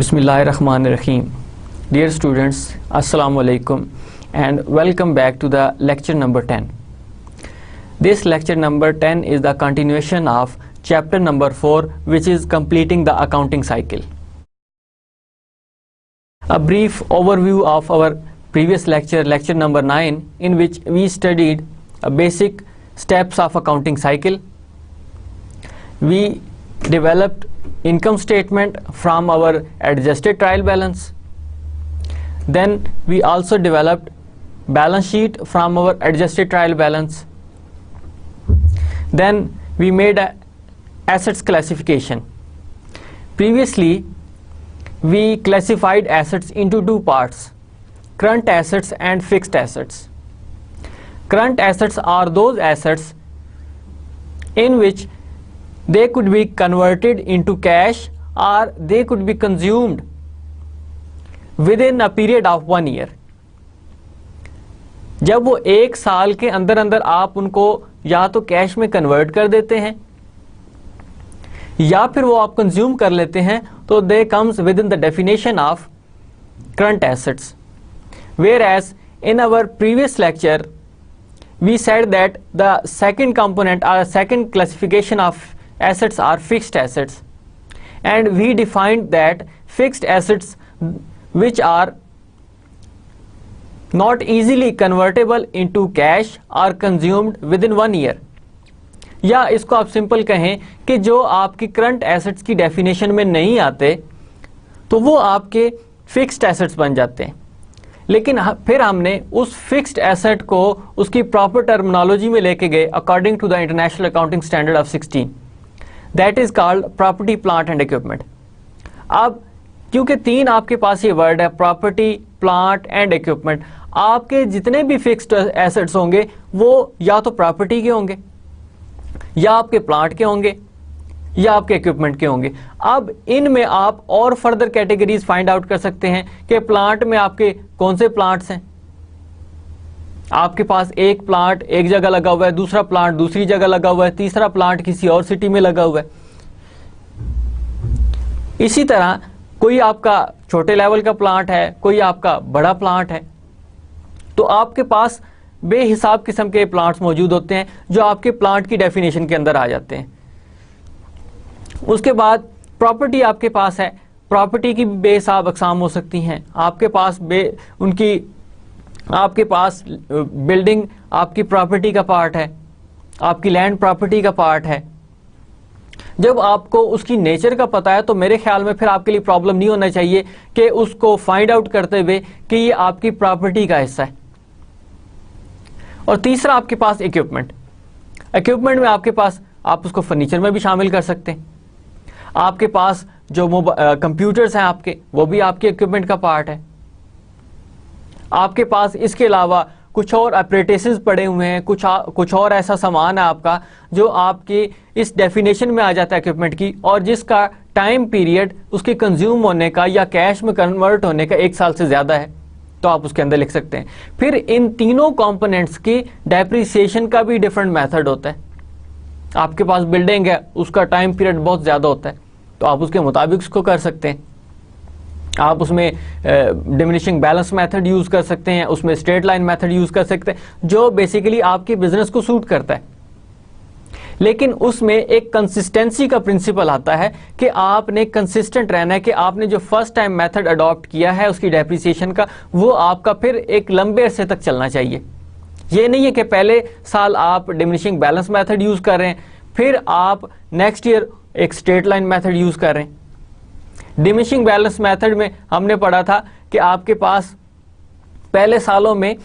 Bismillahirrahmanirrahim. Dear students, Assalamu alaikum and welcome back to the lecture number 10. This lecture number 10 is the continuation of chapter number 4, which is completing the accounting cycle. A brief overview of our previous lecture, lecture number 9, in which we studied basic steps of accounting cycle. We developed income statement from our adjusted trial balance. Then we also developed balance sheet from our adjusted trial balance. Then we made a assets classification. Previously we classified assets into two parts: current assets and fixed assets. Current assets are those assets in which they could be converted into cash or they could be consumed within a period of 1 year. जब वो एक साल के अंदर अंदर आप उनको या तो कैश में कन्वर्ट कर देते हैं या फिर वो आप कंज्यूम कर लेते हैं, तो they comes with in the definition of current assets. Whereas in our previous lecture we said that the second component or second classification of assets are fixed assets, and we defined that fixed assets which are not easily convertible into cash are consumed within 1 year. या इसको आप simple कहें कि जो आपकी current assets की definition में नहीं आते तो वो आपके फिक्स्ड एसेट्स बन जाते हैं. लेकिन फिर हमने उस फिक्स्ड एसेट को उसकी प्रॉपर टर्मिनोलॉजी में लेके गए according to the international accounting standard of 16, that is called property, plant and equipment. अब क्योंकि तीन आपके पास ये वर्ड है, प्रॉपर्टी, प्लांट एंड इक्विपमेंट, आपके जितने भी फिक्स्ड एसेट्स होंगे वो या तो प्रॉपर्टी के होंगे या आपके प्लांट के होंगे या आपके इक्विपमेंट के होंगे. अब इनमें आप और फर्दर कैटेगरीज फाइंड आउट कर सकते हैं कि प्लांट में आपके कौन से प्लांट्स हैं. आपके पास एक प्लांट एक जगह लगा हुआ है, दूसरा प्लांट दूसरी जगह लगा हुआ है, तीसरा प्लांट किसी और सिटी में लगा हुआ है. इसी तरह कोई आपका छोटे लेवल का प्लांट है, कोई आपका बड़ा प्लांट है, तो आपके पास बेहिसाब किस्म के प्लांट्स मौजूद होते हैं जो आपके प्लांट की डेफिनेशन के अंदर आ जाते हैं. उसके बाद प्रॉपर्टी आपके पास है. प्रॉपर्टी की बेहिसाब अक़साम हो सकती हैं. आपके पास आपके पास बिल्डिंग आपकी प्रॉपर्टी का पार्ट है, आपकी लैंड प्रॉपर्टी का पार्ट है. जब आपको उसकी नेचर का पता है तो मेरे ख्याल में फिर आपके लिए प्रॉब्लम नहीं होना चाहिए कि उसको फाइंड आउट करते हुए कि ये आपकी प्रॉपर्टी का हिस्सा है. और तीसरा आपके पास इक्विपमेंट. इक्विपमेंट में आपके पास आप उसको फर्नीचर में भी शामिल कर सकते हैं. आपके पास जो कंप्यूटर्स हैं आपके, वो भी आपके इक्विपमेंट का पार्ट है. आपके पास इसके अलावा कुछ और अप्रेटिसेस पड़े हुए हैं, कुछ और ऐसा सामान है आपका जो आपके इस डेफिनेशन में आ जाता है इक्विपमेंट की, और जिसका टाइम पीरियड उसके कंज्यूम होने का या कैश में कन्वर्ट होने का 1 साल से ज़्यादा है, तो आप उसके अंदर लिख सकते हैं. फिर इन तीनों कंपोनेंट्स की डेप्रिसिएशन का भी डिफरेंट मेथड होता है. आपके पास बिल्डिंग है, उसका टाइम पीरियड बहुत ज़्यादा होता है, तो आप उसके मुताबिक उसको कर सकते हैं. आप उसमें डिमिनिशिंग बैलेंस मेथड यूज़ कर सकते हैं, उसमें स्ट्रेट लाइन मेथड यूज़ कर सकते हैं, जो बेसिकली आपके बिजनेस को सूट करता है. लेकिन उसमें एक कंसिस्टेंसी का प्रिंसिपल आता है कि आपने कंसिस्टेंट रहना है, कि आपने जो फर्स्ट टाइम मेथड अडॉप्ट किया है उसकी डेप्रिसिएशन का, वो आपका फिर एक लंबे अरसे तक चलना चाहिए. ये नहीं है कि पहले साल आप डिमिनिशिंग बैलेंस मेथड यूज़ कर रहे हैं, फिर आप नेक्स्ट ईयर एक स्ट्रेट लाइन मेथड यूज़ कर रहे हैं. डिमिनिशिंग बैलेंस मेथड में हमने पढ़ा था कि आपके पास पहले सालों में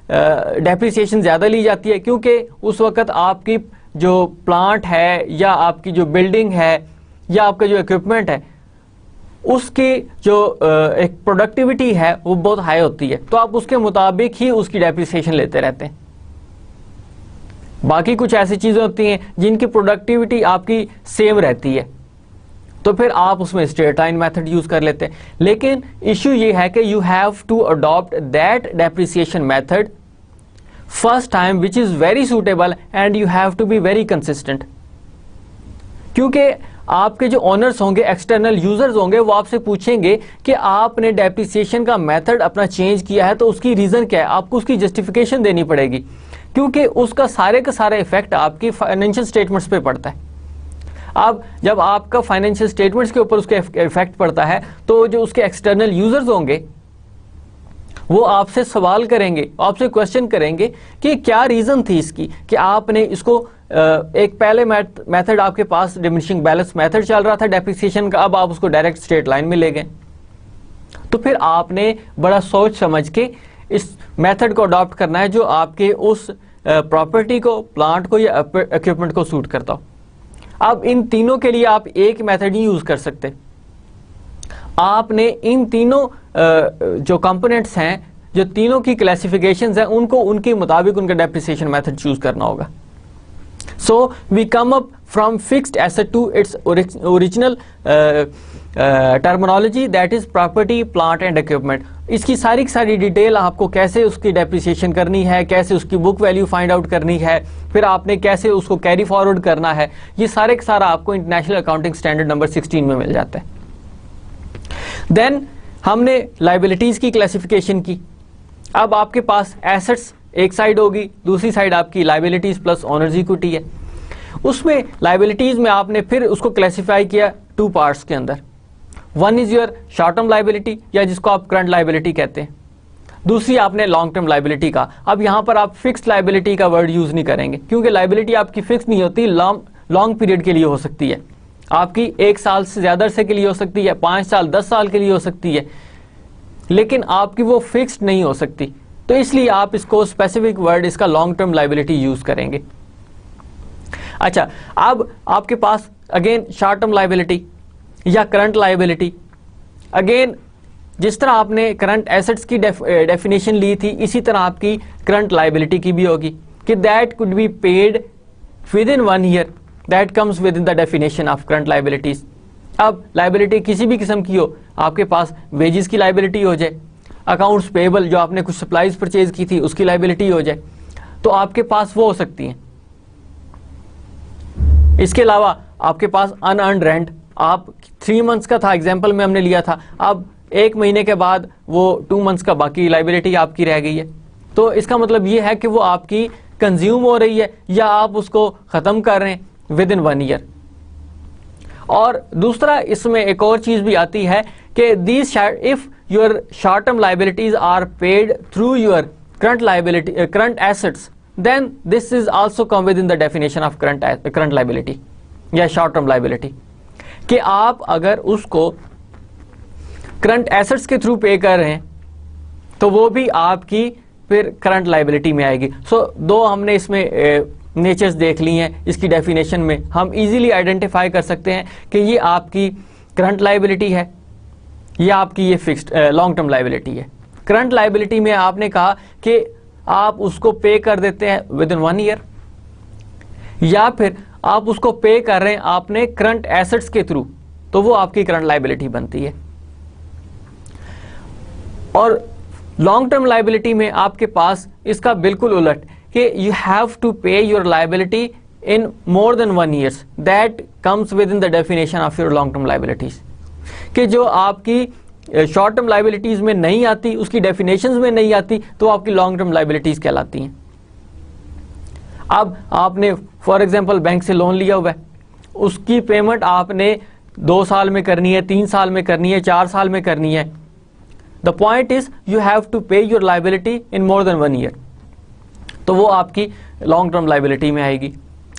डेप्रिसिएशन ज़्यादा ली जाती है, क्योंकि उस वक़्त आपकी जो प्लांट है या आपकी जो बिल्डिंग है या आपका जो इक्विपमेंट है उसकी जो एक प्रोडक्टिविटी है वो बहुत हाई होती है, तो आप उसके मुताबिक ही उसकी डेप्रिसिएशन लेते रहते हैं. बाकी कुछ ऐसी चीजें होती हैं जिनकी प्रोडक्टिविटी आपकी सेम रहती है, तो फिर आप उसमें स्ट्रेट लाइन मेथड यूज कर लेते हैं। लेकिन इश्यू ये है कि you have to adopt that depreciation method first time which is very suitable and you have to be very consistent. क्योंकि आपके जो ओनर्स होंगे, एक्सटर्नल यूजर्स होंगे, वो आपसे पूछेंगे कि आपने डेप्रिसिएशन का मेथड अपना चेंज किया है तो उसकी रीजन क्या है, आपको उसकी जस्टिफिकेशन देनी पड़ेगी, क्योंकि उसका सारे का सारा इफेक्ट आपकी फाइनेंशियल स्टेटमेंट्स पे पड़ता है। अब जब आपका फाइनेंशियल स्टेटमेंट्स के ऊपर उसका इफेक्ट पड़ता है तो जो उसके एक्सटर्नल यूजर्स होंगे वो आपसे सवाल करेंगे, आपसे क्वेश्चन करेंगे कि क्या रीजन थी इसकी कि आपने इसको एक पहले मेथड आपके पास डिमिनिशिंग बैलेंस मेथड चल रहा था डेप्रिसिएशन का, अब आप उसको डायरेक्ट स्ट्रेट लाइन में ले गए। तो फिर आपने बड़ा सोच समझ के इस मेथड को अडॉप्ट करना है जो आपके उस प्रॉपर्टी को, प्लांट को या इक्विपमेंट को सूट करता हो। अब इन तीनों के लिए आप एक मेथड ही यूज कर सकते, आपने इन तीनों जो कंपोनेंट्स हैं, जो तीनों की क्लासिफिकेशंस हैं, उनको उनके मुताबिक उनका डेप्रिसिएशन मेथड चूज करना होगा। So we come up from fixed asset to its original terminology, that is property, plant and equipment. इसकी सारी की सारी डिटेल आपको कैसे उसकी डेप्रिसिएशन करनी है, कैसे उसकी बुक वैल्यू फाइंड आउट करनी है, फिर आपने कैसे उसको कैरी फॉरवर्ड करना है, ये सारे का सारा आपको इंटरनेशनल अकाउंटिंग स्टैंडर्ड नंबर 16 में मिल जाता है। देन हमने लाइबिलिटीज की क्लासिफिकेशन की। अब आपके पास एसेट्स एक साइड होगी, दूसरी साइड आपकी लाइबिलिटीज प्लस ओनर्स इक्विटी है। उसमें लाइबिलिटीज में आपने फिर उसको क्लासिफाई किया टू पार्ट्स के अंदर। One is your short term liability या जिसको आप करंट लाइबिलिटी कहते हैं, दूसरी आपने लॉन्ग टर्म लाइबिलिटी का। अब यहां पर आप फिक्स्ड लाइबिलिटी का वर्ड यूज नहीं करेंगे क्योंकि लाइबिलिटी आपकी फिक्स नहीं होती, लॉन्ग पीरियड के लिए हो सकती है, आपकी 1 साल से ज्यादा अरसे के लिए हो सकती है, 5 साल 10 साल के लिए हो सकती है, लेकिन आपकी वो फिक्स्ड नहीं हो सकती। तो इसलिए आप इसको स्पेसिफिक वर्ड इसका लॉन्ग टर्म लाइबिलिटी यूज करेंगे। अच्छा, अब आपके पास अगेन शॉर्ट टर्म लाइबिलिटी या करंट लाइबिलिटी, अगेन जिस तरह आपने करंट एसेट्स की डेफिनेशन ली थी, इसी तरह आपकी करंट लाइबिलिटी की भी होगी कि that could be paid with in 1 year, that comes with in the definition of current liabilities. अब लाइबिलिटी किसी भी किस्म की हो, आपके पास वेजेस की लाइबिलिटी हो जाए, अकाउंट्स पेबल जो आपने कुछ सप्लाईज परचेज की थी उसकी लाइबिलिटी हो जाए, तो आपके पास वो हो सकती हैं। इसके अलावा आपके पास अनअर्न्ड रेंट, आप 3 मंथ्स का था एग्जांपल में हमने लिया था, अब 1 महीने के बाद वो 2 मंथ्स का बाकी लाइबिलिटी आपकी रह गई है, तो इसका मतलब ये है कि वो आपकी कंज्यूम हो रही है या आप उसको खत्म कर रहे हैं विद इन 1 ईयर। और दूसरा इसमें एक और चीज भी आती है कि these if your short-term liabilities are paid through your current assets, then this is also come within the definition of current liability या short-term liability, कि आप अगर उसको current assets के थ्रू पे कर रहे हैं तो वो भी आपकी फिर current liability में आएगी। So दो हमने इसमें नेचर्स देख ली हैं, इसकी डेफिनेशन में हम इजीली आइडेंटिफाई कर सकते हैं कि ये आपकी करंट लाइबिलिटी है, ये आपकी ये फिक्स्ड लॉन्ग टर्म लाइबिलिटी है। करंट लाइबिलिटी में आपने कहा कि आप उसको पे कर देते हैं विद इन 1 ईयर, या फिर आप उसको पे कर रहे हैं आपने करंट एसेट्स के थ्रू, तो वो आपकी करंट लाइबिलिटी बनती है। और लॉन्ग टर्म लाइबिलिटी में आपके पास इसका बिल्कुल उलट कि you have to pay your liability in more than 1 years, that comes with in the definition of your long term liabilities, कि जो आपकी शॉर्ट टर्म लाइबिलिटीज में नहीं आती, उसकी डेफिनेशंस में नहीं आती, तो आपकी लॉन्ग टर्म लाइबिलिटीज कहलाती हैं। अब आपने फॉर एग्जांपल बैंक से लोन लिया हुआ है, उसकी पेमेंट आपने 2 साल में करनी है, 3 साल में करनी है, 4 साल में करनी है। The point is you have to pay your liability in more than 1 year, तो वो आपकी लॉन्ग टर्म लाइबिलिटी में आएगी।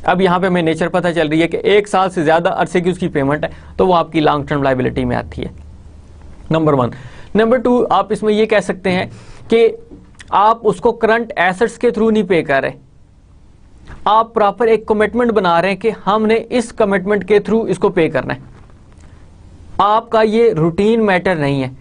अब यहाँ पे हमें नेचर पता चल रही है कि 1 साल से ज्यादा अरसे की उसकी पेमेंट है, तो वो आपकी लॉन्ग टर्म लाइबिलिटी में आती है, नंबर 1। नंबर 2, आप इसमें ये कह सकते हैं कि आप उसको करंट एसेट्स के थ्रू नहीं पे कर रहे, आप प्रॉपर एक कमिटमेंट बना रहे हैं कि हमने इस कमिटमेंट के थ्रू इसको पे करना है। आपका ये रूटीन मैटर नहीं है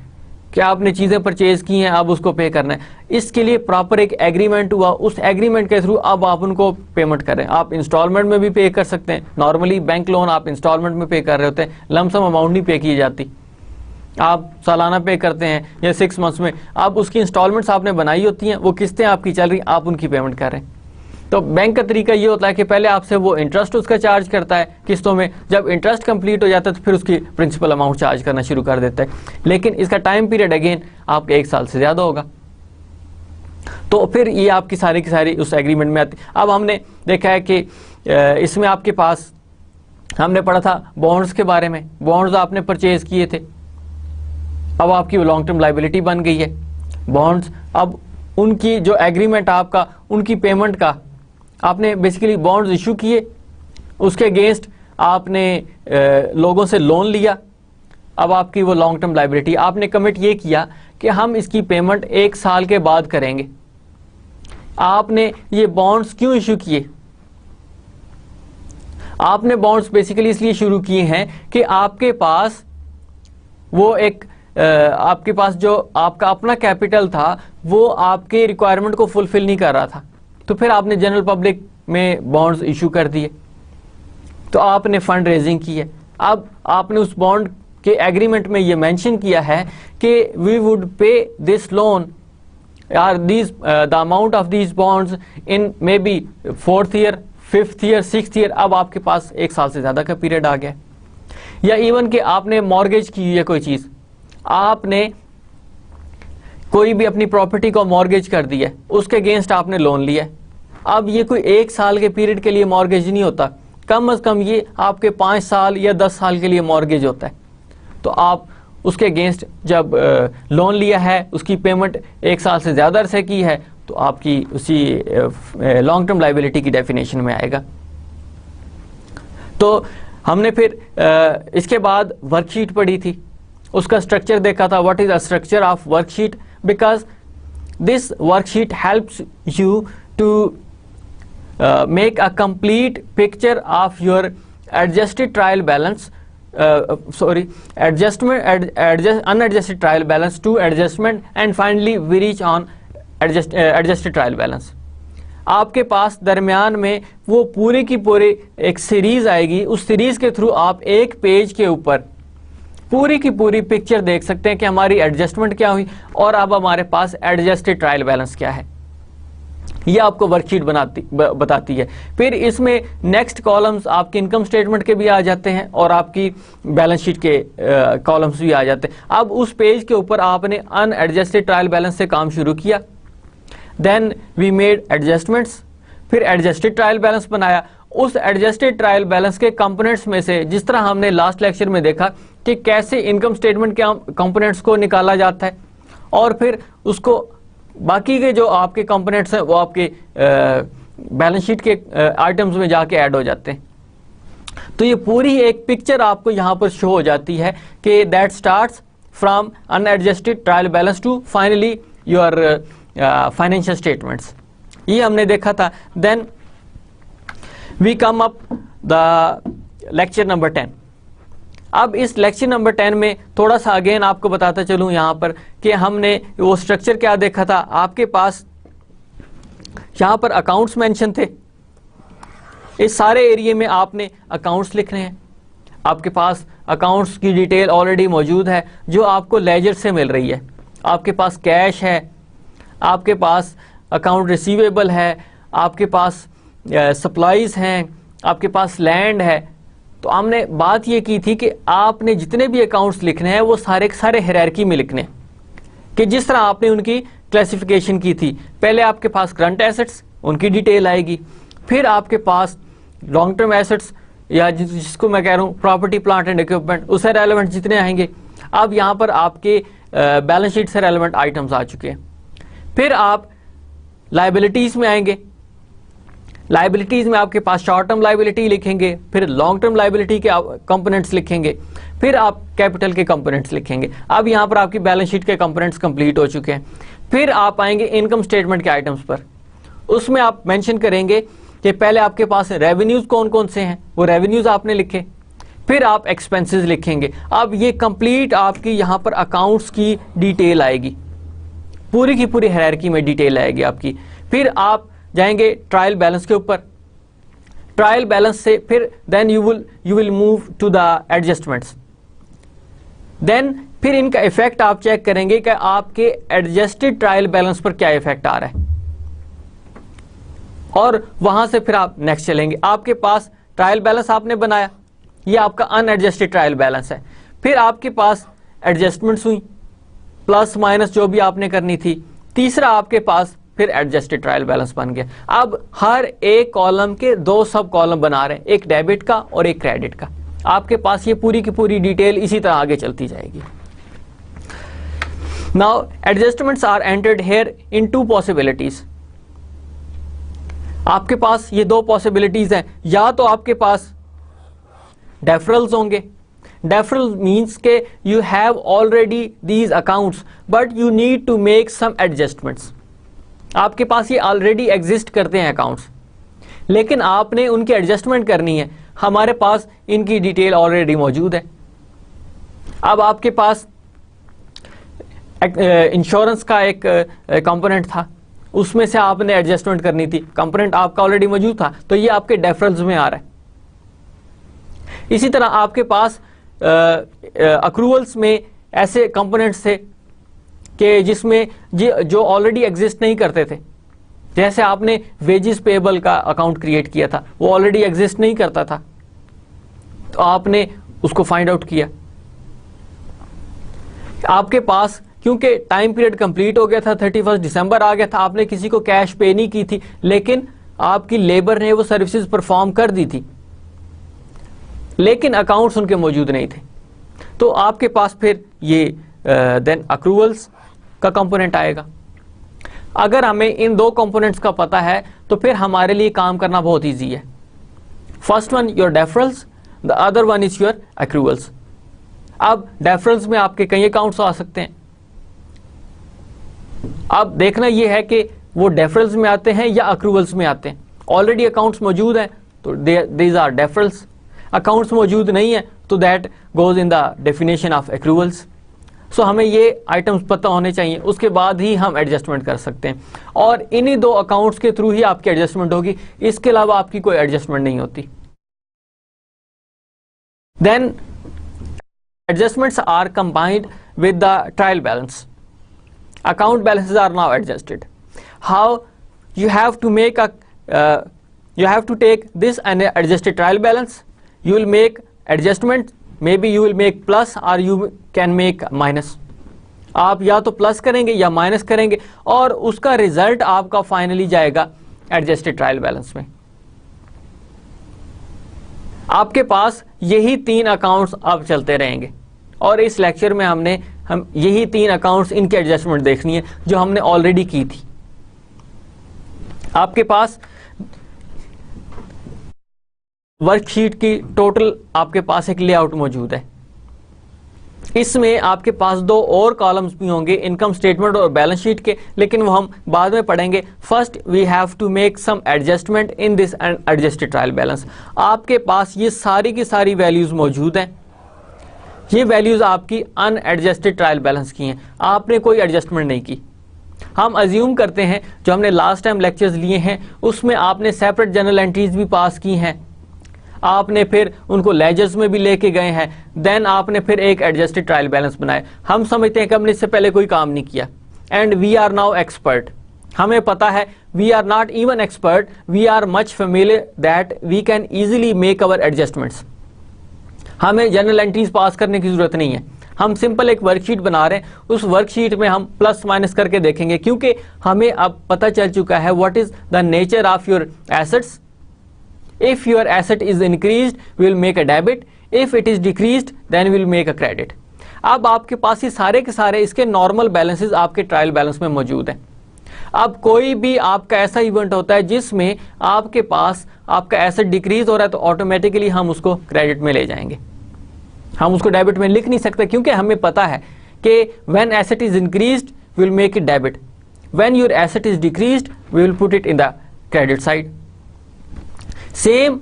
कि आपने चीजें परचेज की हैं अब उसको पे करना है। इसके लिए प्रॉपर एक एग्रीमेंट हुआ, उस एग्रीमेंट के थ्रू अब आप उनको पेमेंट करें। आप इंस्टॉलमेंट में भी पे कर सकते हैं, नॉर्मली बैंक लोन आप इंस्टॉलमेंट में पे कर रहे होते हैं, लमसम अमाउंट नहीं पे की जाती, आप सालाना पे करते हैं या 6 मंथ्स में। अब उसकी इंस्टॉलमेंट्स आपने बनाई होती हैं, वो किस्तें आपकी चल रही, आप उनकी पेमेंट कर रहे हैं। तो बैंक का तरीका ये होता है कि पहले आपसे वो इंटरेस्ट उसका चार्ज करता है किस्तों में, जब इंटरेस्ट कंप्लीट हो जाता है तो फिर उसकी प्रिंसिपल अमाउंट चार्ज करना शुरू कर देता है, लेकिन इसका टाइम पीरियड अगेन आपके 1 साल से ज़्यादा होगा। तो फिर ये आपकी सारी की सारी उस एग्रीमेंट में आती। अब हमने देखा है कि इसमें आपके पास हमने पढ़ा था बॉन्ड्स के बारे में, बॉन्ड्स आपने परचेज किए थे, अब आपकी लॉन्ग टर्म लाइबिलिटी बन गई है बॉन्ड्स। अब उनकी जो एग्रीमेंट आपका, उनकी पेमेंट का, आपने बेसिकली बॉन्ड्स इशू किए, उसके अगेंस्ट आपने लोगों से लोन लिया, अब आपकी वो लॉन्ग टर्म लाइबिलिटी, आपने कमिट ये किया कि हम इसकी पेमेंट 1 साल के बाद करेंगे। आपने ये बॉन्ड्स क्यों इशू किए? आपने बॉन्ड्स बेसिकली इसलिए शुरू किए हैं कि आपके पास वो एक आपके पास जो आपका अपना कैपिटल था वो आपके रिक्वायरमेंट को फुलफिल नहीं कर रहा था, तो फिर आपने जनरल पब्लिक में बॉन्ड्स इशू कर दिए, तो आपने फंड रेजिंग की है। अब आपने उस बॉन्ड के एग्रीमेंट में ये मेंशन किया है कि we would pay this loan or these the amount of these bonds in maybe 4th year, 5th year, 6th year. अब आपके पास 1 साल से ज़्यादा का पीरियड आ गया। या इवन कि आपने मॉर्गेज की हुई है कोई चीज़, आपने कोई भी अपनी प्रॉपर्टी को मॉर्गेज कर दिया, उसके अगेंस्ट आपने लोन लिया। अब ये कोई 1 साल के पीरियड के लिए मॉर्गेज नहीं होता, कम से कम ये आपके 5 साल या 10 साल के लिए मॉर्गेज होता है। तो आप उसके अगेंस्ट जब लोन लिया है, उसकी पेमेंट 1 साल से ज़्यादा अरसे की है, तो आपकी उसी लॉन्ग टर्म लाइबिलिटी की डेफिनेशन में आएगा। तो हमने फिर इसके बाद वर्कशीट पढ़ी थी, उसका स्ट्रक्चर देखा था, what is the structure of worksheet, because this worksheet helps you to make a complete picture of your adjusted trial balance, unadjusted trial balance to adjustment, and finally we reach on adjusted trial balance. आपके पास दरमियान में वो पूरी की पूरी एक series आएगी, उस सीरीज के थ्रू आप एक पेज के ऊपर पूरी की पूरी पिक्चर देख सकते हैं कि हमारी एडजस्टमेंट क्या हुई और अब हमारे पास एडजस्टेड ट्रायल बैलेंस क्या है। ये आपको वर्कशीट बताती है। फिर इसमें नेक्स्ट कॉलम्स आपके इनकम स्टेटमेंट के भी आ जाते हैं और आपकी बैलेंस शीट के कॉलम्स भी आ जाते हैं। अब उस पेज के ऊपर आपने अनएडजस्टेड ट्रायल बैलेंस से काम शुरू किया, देन वी मेड एडजस्टमेंट्स, फिर एडजस्टेड ट्रायल बैलेंस बनाया। उस एडजस्टेड ट्रायल बैलेंस के कंपोनेंट्स में से, जिस तरह हमने लास्ट लेक्चर में देखा कि कैसे इनकम स्टेटमेंट के कंपोनेंट्स को निकाला जाता है और फिर उसको बाकी के जो आपके कंपोनेंट्स हैं वो आपके बैलेंस शीट के आइटम्स में जाके ऐड हो जाते हैं। तो ये पूरी एक पिक्चर आपको यहाँ पर शो हो जाती है कि that starts from unadjusted trial balance to finally your financial statements. ये हमने देखा था। Then we come up the lecture number 10। अब इस लेक्चर नंबर 10 में थोड़ा सा अगेन आपको बताता चलूं यहाँ पर कि हमने वो स्ट्रक्चर क्या देखा था। आपके पास यहाँ पर अकाउंट्स मेंशन थे, इस सारे एरिया में आपने अकाउंट्स लिखने हैं। आपके पास अकाउंट्स की डिटेल ऑलरेडी मौजूद है जो आपको लेजर से मिल रही है। आपके पास कैश है, आपके पास अकाउंट रिसीवेबल है, आपके पास सप्लाईज हैं, आपके पास लैंड है। तो हमने बात ये की थी कि आपने जितने भी अकाउंट्स लिखने हैं वो सारे के सारे हायरार्की में लिखने, कि जिस तरह आपने उनकी क्लासिफिकेशन की थी। पहले आपके पास करंट एसेट्स, उनकी डिटेल आएगी, फिर आपके पास लॉन्ग टर्म एसेट्स या जिसको मैं कह रहा हूँ प्रॉपर्टी प्लांट एंड इक्विपमेंट, उससे रेलेवेंट जितने आएंगे। अब यहाँ पर आपके बैलेंस शीट से रेलेवेंट आइटम्स आ चुके हैं। फिर आप लाइबिलिटीज में आएंगे। लाइबिलिटीज में आपके पास शॉर्ट टर्म लाइबिलिटी लिखेंगे, फिर लॉन्ग टर्म लाइबिलिटी के कंपोनेंट्स लिखेंगे, फिर आप कैपिटल के कंपोनेंट्स लिखेंगे। अब यहाँ पर आपकी बैलेंस शीट के कंपोनेंट्स कंप्लीट हो चुके हैं। फिर आप आएंगे इनकम स्टेटमेंट के आइटम्स पर। उसमें आप मेंशन करेंगे कि पहले आपके पास रेवेन्यूज कौन कौन से हैं, वो रेवेन्यूज आपने लिखे, फिर आप एक्सपेंसेस लिखेंगे। अब ये कंप्लीट आपकी यहाँ पर अकाउंट्स की डिटेल आएगी। पूरी की पूरी हायरार्की में डिटेल आएगी आपकी। फिर आप जाएंगे ट्रायल बैलेंस के ऊपर। ट्रायल बैलेंस से फिर then you will move to the adjustments. Then फिर इनका इफेक्ट आप चेक करेंगे कि आपके एडजस्टेड ट्रायल बैलेंस पर क्या इफेक्ट आ रहा है, और वहां से फिर आप नेक्स्ट चलेंगे। आपके पास ट्रायल बैलेंस आपने बनाया, ये आपका अनएडजस्टेड ट्रायल बैलेंस है। फिर आपके पास एडजस्टमेंट्स हुई, प्लस माइनस जो भी आपने करनी थी। तीसरा आपके पास फिर एडजस्टेड ट्रायल बैलेंस बन गया। अब हर एक कॉलम के दो सब कॉलम बना रहे हैं, एक डेबिट का और एक क्रेडिट का। आपके पास ये पूरी की पूरी डिटेल इसी तरह आगे चलती जाएगी। Now adjustments are entered here in two possibilities. आपके पास ये दो पॉसिबिलिटीज हैं, या तो आपके पास डेफरल्स होंगे। डेफरल मीन्स के you have already these accounts but you need to make some adjustments. आपके पास ये ऑलरेडी एग्जिस्ट करते हैं अकाउंट्स, लेकिन आपने उनकी एडजस्टमेंट करनी है। हमारे पास इनकी डिटेल ऑलरेडी मौजूद है। अब आपके पास इंश्योरेंस का एक कंपोनेंट था, उसमें से आपने एडजस्टमेंट करनी थी। कंपोनेंट आपका ऑलरेडी मौजूद था, तो ये आपके डेफरल्स में आ रहा है। इसी तरह आपके पास अक्रूवल्स में ऐसे कंपोनेंट्स थे कि जिसमें जो ऑलरेडी एग्जिस्ट नहीं करते थे। जैसे आपने वेजेस पेएबल का अकाउंट क्रिएट किया था, वो ऑलरेडी एग्जिस्ट नहीं करता था, तो आपने उसको फाइंड आउट किया। आपके पास क्योंकि टाइम पीरियड कंप्लीट हो गया था, 31 दिसंबर आ गया था, आपने किसी को कैश पे नहीं की थी, लेकिन आपकी लेबर ने वो सर्विसेज परफॉर्म कर दी थी, लेकिन अकाउंट्स उनके मौजूद नहीं थे। तो आपके पास फिर ये देन अक्रूवल्स का कंपोनेंट आएगा। अगर हमें इन दो कंपोनेंट्स का पता है तो फिर हमारे लिए काम करना बहुत इजी है। First one your deferrals, the other one is your accruals. अब डेफरल्स में आपके कई अकाउंट्स आ सकते हैं। अब देखना यह है कि वो डेफरल्स में आते हैं या अक्रूवल्स में आते हैं। ऑलरेडी अकाउंट्स मौजूद हैं तो दीज आर डेफरल्स। अकाउंट्स मौजूद नहीं है तो that goes in the definition of accruals. So हमें ये आइटम्स पता होने चाहिए, उसके बाद ही हम एडजस्टमेंट कर सकते हैं, और इन्हीं दो अकाउंट्स के थ्रू ही आपकी एडजस्टमेंट होगी। इसके अलावा आपकी कोई एडजस्टमेंट नहीं होती। Then adjustments are combined with the trial balance. Account balances are now adjusted. How? You have to make you have to take this and adjusted trial balance. You will make adjustment. Maybe you will make plus or you can make minus. आप या तो plus करेंगे या minus करेंगे, और उसका result आपका finally जाएगा एडजस्टेड ट्रायल बैलेंस में। आपके पास यही तीन अकाउंट्स अब चलते रहेंगे, और इस लेक्चर में हम यही तीन अकाउंट्स, इनकी एडजस्टमेंट देखनी है जो हमने ऑलरेडी की थी। आपके पास वर्कशीट की टोटल आपके पास एक लेआउट मौजूद है। इसमें आपके पास दो और कॉलम्स भी होंगे, इनकम स्टेटमेंट और बैलेंस शीट के, लेकिन वो हम बाद में पढ़ेंगे। First we have to make some adjustment in this adjusted trial balance. आपके पास ये सारी की सारी वैल्यूज मौजूद हैं। ये वैल्यूज आपकी अनएडजस्टेड ट्रायल बैलेंस की हैं, आपने कोई एडजस्टमेंट नहीं की। हम अज्यूम करते हैं जो हमने लास्ट टाइम लेक्चर्स लिए हैं उसमें आपने सेपरेट जर्नल एंट्रीज भी पास की हैं, आपने फिर उनको लेजर्स में भी लेके गए हैं, देन आपने फिर एक एडजस्टेड ट्रायल बैलेंस बनाया। हम समझते हैं कि हमने इससे पहले कोई काम नहीं किया, and we are now expert. हमें पता है, we are not even expert, we are much familiar that we can easily make our adjustments. हमें जर्नल एंट्रीज पास करने की जरूरत नहीं है, हम सिंपल एक वर्कशीट बना रहे हैं, उस वर्कशीट में हम प्लस माइनस करके देखेंगे, क्योंकि हमें अब पता चल चुका है what is the nature of your assets. If your asset is increased we will make a debit, if it is decreased then we will make a credit. अब आपके पास ये सारे के सारे इसके नॉर्मल बैलेंसेस आपके ट्रायल बैलेंस में मौजूद हैं। अब कोई भी आपका ऐसा इवेंट होता है जिसमें आपके पास आपका एसेट डिक्रीज हो रहा है तो ऑटोमेटिकली हम उसको क्रेडिट में ले जाएंगे, हम उसको डेबिट में लिख नहीं सकते, क्योंकि हमें पता है कि when asset is increased we will make it debit, when your asset is decreased we will put it in the credit side. Same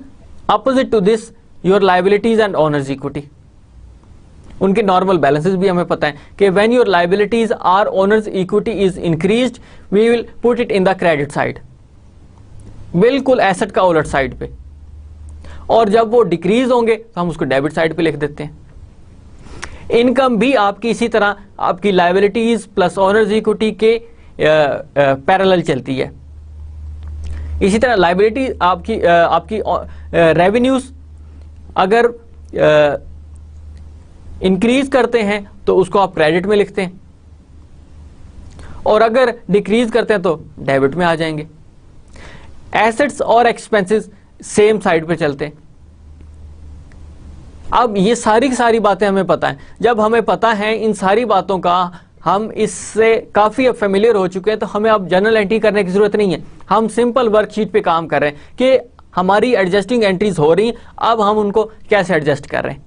opposite to this your liabilities and owners equity. उनके normal balances भी हमें पता है कि when your liabilities or owners equity is increased we will put it in the credit side, बिल्कुल asset का उलट side पे, और जब वो डिक्रीज होंगे तो हम उसको डेबिट साइड पे लिख देते हैं। इनकम भी आपकी इसी तरह आपकी लायबिलिटीज प्लस ओनर्स इक्विटी के पैरेलल चलती है। इसी तरह लायबिलिटी आपकी रेवेन्यूज अगर इंक्रीज करते हैं तो उसको आप क्रेडिट में लिखते हैं, और अगर डिक्रीज करते हैं तो डेबिट में आ जाएंगे। एसेट्स और एक्सपेंसेस सेम साइड पे चलते हैं। अब ये सारी की सारी बातें हमें पता है। जब हमें पता है इन सारी बातों का, हम इससे काफी अब फेमिलियर हो चुके हैं, तो हमें अब जनरल एंट्री करने की जरूरत नहीं है। हम सिंपल वर्कशीट पे काम कर रहे हैं कि हमारी एडजस्टिंग एंट्रीज हो रही हैं, अब हम उनको कैसे एडजस्ट कर रहे हैं।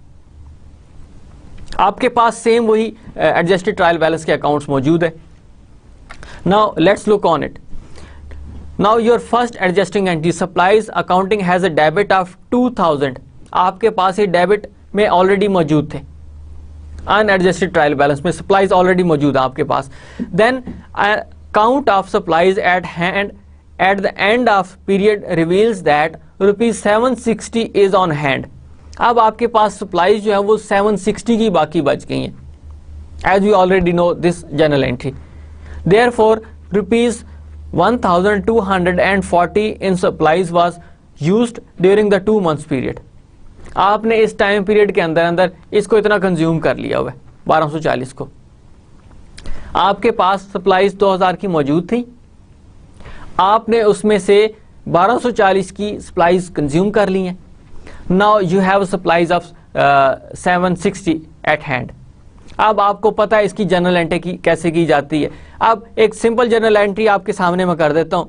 आपके पास सेम वही एडजस्टेड ट्रायल बैलेंस के अकाउंट्स मौजूद है। Now let's look on it. Now your first adjusting entry supplies accounting has a debit of 2000। आपके पास ये डेबिट में ऑलरेडी मौजूद थे, अनएडजस्टेड ट्रायल बैलेंस में सप्लाईज ऑलरेडी मौजूद है आपके पास। Then count of supplies at hand at the end of period reveals that ₹760 is on hand. अब आपके पास सप्लाईज जो है वो 760 की बाकी बच गई हैं, as we already know this journal entry. Therefore ₹1240 in supplies was used during the 2 months period. आपने इस टाइम पीरियड के अंदर अंदर इसको इतना कंज्यूम कर लिया हुआ है 1240 को। आपके पास सप्लाईज 2000 की मौजूद थी, आपने उसमें से 1240 की सप्लाईज कंज्यूम कर ली हैं। Now you have supplies of 760 eight hand. अब आपको पता है इसकी जनरल एंट्री की कैसे की जाती है। अब एक सिंपल जनरल एंट्री आपके सामने मैं कर देता हूं।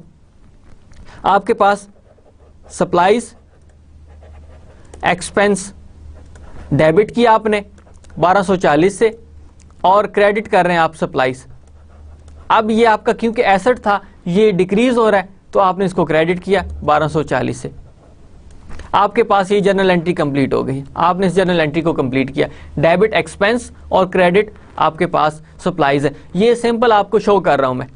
आपके पास सप्लाईज एक्सपेंस डेबिट किया आपने 1240 से, और क्रेडिट कर रहे हैं आप सप्लाईज। अब ये आपका क्योंकि एसेट था, ये डिक्रीज हो रहा है, तो आपने इसको क्रेडिट किया 1240 से। आपके पास ये जनरल एंट्री कंप्लीट हो गई। आपने इस जनरल एंट्री को कंप्लीट किया। डेबिट एक्सपेंस और क्रेडिट आपके पास सप्लाईज है। ये सिंपल आपको शो कर रहा हूं मैं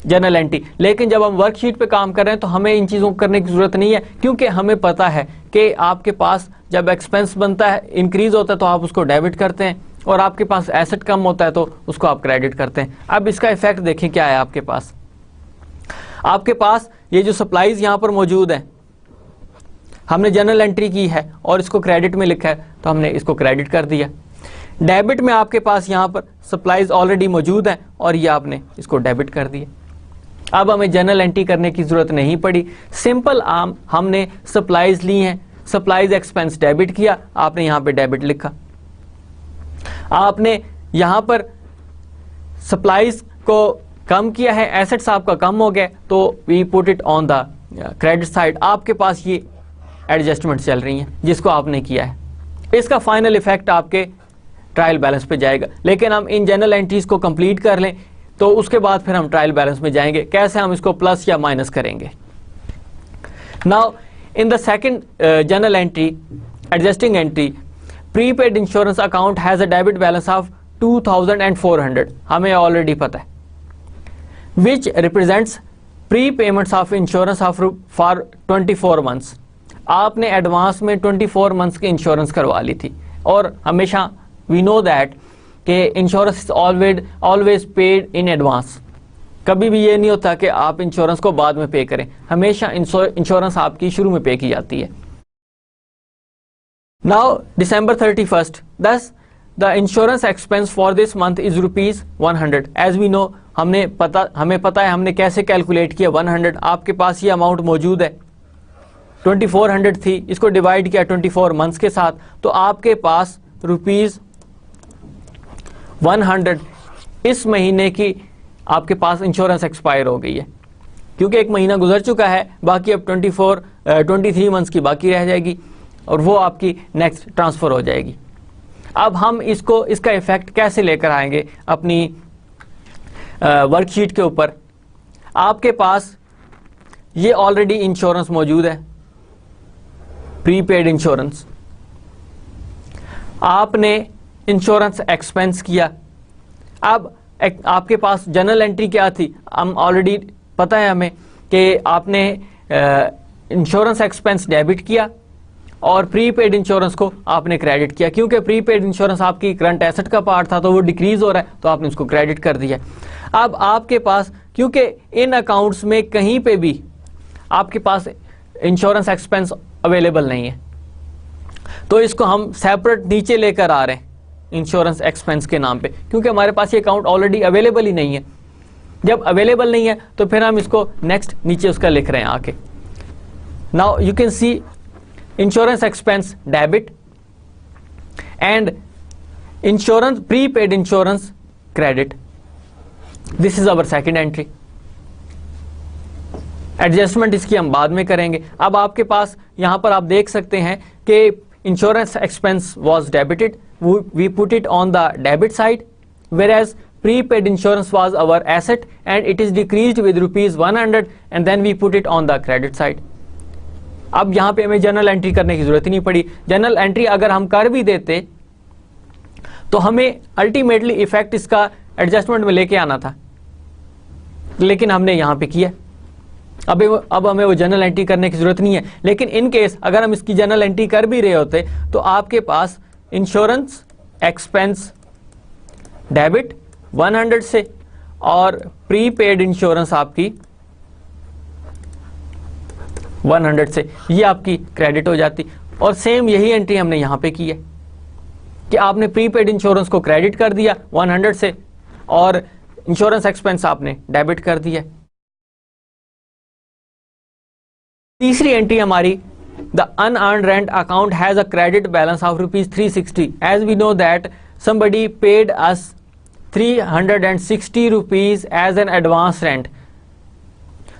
जनरल एंट्री। लेकिन जब हम वर्कशीट पे काम कर रहे हैं तो हमें इन चीज़ों को करने की जरूरत नहीं है, क्योंकि हमें पता है कि आपके पास जब एक्सपेंस बनता है, इंक्रीज होता है, तो आप उसको डेबिट करते हैं, और आपके पास एसेट कम होता है तो उसको आप क्रेडिट करते हैं। अब इसका इफेक्ट देखें क्या है आपके पास। आपके पास ये जो सप्लाईज यहां पर मौजूद है, हमने जनरल एंट्री की है और इसको क्रेडिट में लिखा है, तो हमने इसको क्रेडिट कर दिया। डेबिट में आपके पास यहां पर सप्लाईज ऑलरेडी मौजूद है और ये आपने इसको डेबिट कर दिया। अब हमें जनरल एंट्री करने की जरूरत नहीं पड़ी। सिंपल हमने सप्लाईज ली हैं, सप्लाईज एक्सपेंस डेबिट किया, आपने यहां पे डेबिट लिखा। आपने यहां पर सप्लाईज को कम किया है, एसेट्स आपका कम हो गया, तो we put it on the credit side. आपके पास ये एडजस्टमेंट चल रही हैं जिसको आपने किया है। इसका फाइनल इफेक्ट आपके ट्रायल बैलेंस पे जाएगा। लेकिन हम इन जनरल एंट्रीज को कंप्लीट कर लें तो उसके बाद फिर हम ट्रायल बैलेंस में जाएंगे, कैसे हम इसको प्लस या माइनस करेंगे। Now in the second general entry, adjusting entry, prepaid insurance account has a debit balance of 2400, हमें ऑलरेडी पता है, विच represents pre payments of insurance of for 24 months। आपने एडवांस में 24 months की इंश्योरेंस करवा ली थी, और हमेशा वी नो दैट कि insurance is always paid in advance. कभी भी ये नहीं होता कि आप इंश्योरेंस को बाद में पे करें, हमेशा इंश्योरेंस आपकी शुरू में पे की जाती है। Now December 31st, thus the insurance expense for this month is ₹100। As we know हमें पता है हमने कैसे कैलकुलेट किया 100। आपके पास ये अमाउंट मौजूद है, 2400 थी, इसको डिवाइड किया 24 months के साथ, तो आपके पास ₹100 इस महीने की आपके पास इंश्योरेंस एक्सपायर हो गई है, क्योंकि एक महीना गुजर चुका है। बाकी अब 23 months की बाकी रह जाएगी, और वो आपकी नेक्स्ट ट्रांसफर हो जाएगी। अब हम इसका इफेक्ट कैसे लेकर आएंगे अपनी वर्कशीट के ऊपर। आपके पास ये ऑलरेडी इंश्योरेंस मौजूद है, प्रीपेड इंश्योरेंस। आपने इंश्योरेंस एक्सपेंस किया। अब आपके पास जनरल एंट्री क्या थी, हम ऑलरेडी पता है हमें कि आपने इंश्योरेंस एक्सपेंस डेबिट किया और प्रीपेड इंश्योरेंस को आपने क्रेडिट किया, क्योंकि प्रीपेड इंश्योरेंस आपकी करंट एसेट का पार्ट था तो वो डिक्रीज हो रहा है तो आपने उसको क्रेडिट कर दिया। अब आपके पास, क्योंकि इन अकाउंट्स में कहीं पे भी आपके पास इंश्योरेंस एक्सपेंस अवेलेबल नहीं है, तो इसको हम सेपरेट नीचे लेकर आ रहे हैं इंश्योरेंस एक्सपेंस के नाम पे, क्योंकि हमारे पास ये अकाउंट ऑलरेडी अवेलेबल ही नहीं है। जब अवेलेबल नहीं है तो फिर हम इसको नेक्स्ट नीचे उसका लिख रहे हैं आके। Now you can see insurance expense debit and insurance prepaid insurance credit, this is our second entry. Adjustment इसकी हम बाद में करेंगे। अब आपके पास यहां पर आप देख सकते हैं कि insurance expense was debited, we put it on the debit side, whereas prepaid insurance was our asset and it is decreased with ₹100 and then we put it on the credit side. अब यहां पे हमें journal entry करने की जरूरत ही नहीं पड़ी। Journal entry अगर हम कर भी देते तो हमें अल्टीमेटली इफेक्ट इसका एडजस्टमेंट में लेके आना था, लेकिन हमने यहां पे किया। अब हमें वो जर्नल एंट्री करने की जरूरत नहीं है। लेकिन इन केस अगर हम इसकी जर्नल एंट्री कर भी रहे होते तो आपके पास इंश्योरेंस एक्सपेंस डेबिट 100 से और प्रीपेड इंश्योरेंस आपकी 100 से, ये आपकी क्रेडिट हो जाती। और सेम यही एंट्री हमने यहां पे की है कि आपने प्रीपेड इंश्योरेंस को क्रेडिट कर दिया 100 से और इंश्योरेंस एक्सपेंस आपने डेबिट कर दिया। तीसरी एंट्री हमारी, the unearned rent account has a credit balance of ₹360 as we know that somebody paid us ₹360 as an advance rent.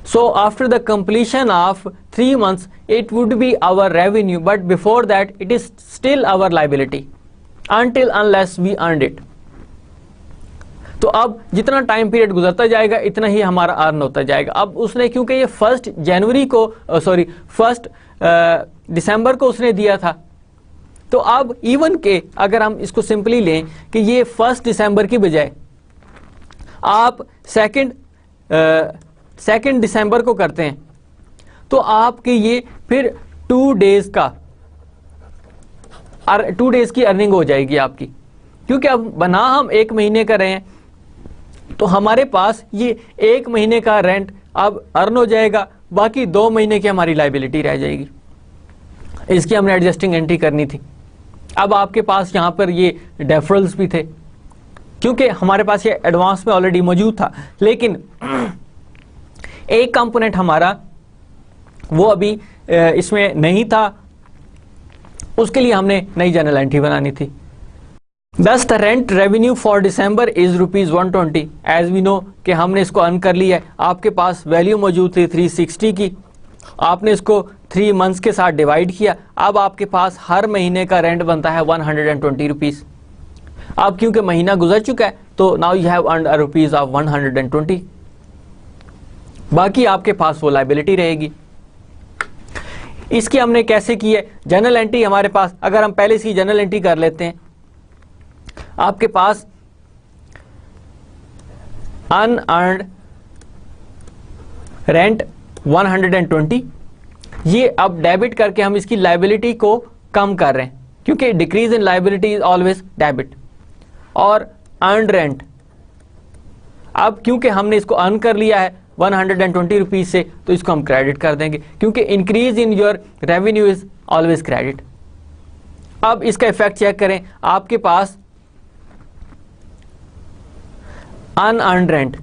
So after the completion of 3 months it would be our revenue, but before that it is still our liability until unless we earned it. तो अब जितना time period गुजरता जाएगा इतना ही हमारा earn होता जाएगा। अब उसने, क्योंकि ये 1 दिसंबर को उसने दिया था, तो अब इवन के अगर हम इसको सिंपली लें कि ये 1 दिसंबर की बजाय आप 2 दिसंबर को करते हैं तो आपके ये फिर 2 डेज की अर्निंग हो जाएगी आपकी, क्योंकि अब बना हम 1 महीने का रहे हैं तो हमारे पास ये 1 महीने का रेंट अब अर्न हो जाएगा, बाकी 2 महीने की हमारी लाइबिलिटी रह जाएगी। इसकी हमने एडजस्टिंग एंट्री करनी थी। अब आपके पास यहां पर ये डेफरल्स भी थे, क्योंकि हमारे पास ये एडवांस में ऑलरेडी मौजूद था, लेकिन एक कंपोनेंट हमारा वो अभी इसमें नहीं था, उसके लिए हमने नई जर्नल एंट्री बनानी थी। Thus the rent revenue for December is ₹120 as we know कि हमने इसको अर्न कर लिया है। आपके पास वैल्यू मौजूद थी 360 की, आपने इसको 3 मंथ्स के साथ डिवाइड किया। अब आपके पास हर महीने का रेंट बनता है ₹120। अब क्योंकि महीना गुजर चुका है तो now you have earned rupees of 120, बाकी आपके पास वो लाइबिलिटी रहेगी। इसकी हमने कैसे की है जर्नल एंट्री हमारे पास, अगर हम पहले इसकी जर्नल एंट्री कर लेते हैं, आपके पास अनअर्न्ड रेंट 120, ये अब डेबिट करके हम इसकी लाइबिलिटी को कम कर रहे हैं, क्योंकि decrease in liability is always debit. और अर्न्ड रेंट, अब क्योंकि हमने इसको अर्न कर लिया है 120 रुपीज से, तो इसको हम क्रेडिट कर देंगे, क्योंकि increase in your revenue is always credit. अब इसका इफेक्ट चेक करें, आपके पास अनअर्न्ड रेंट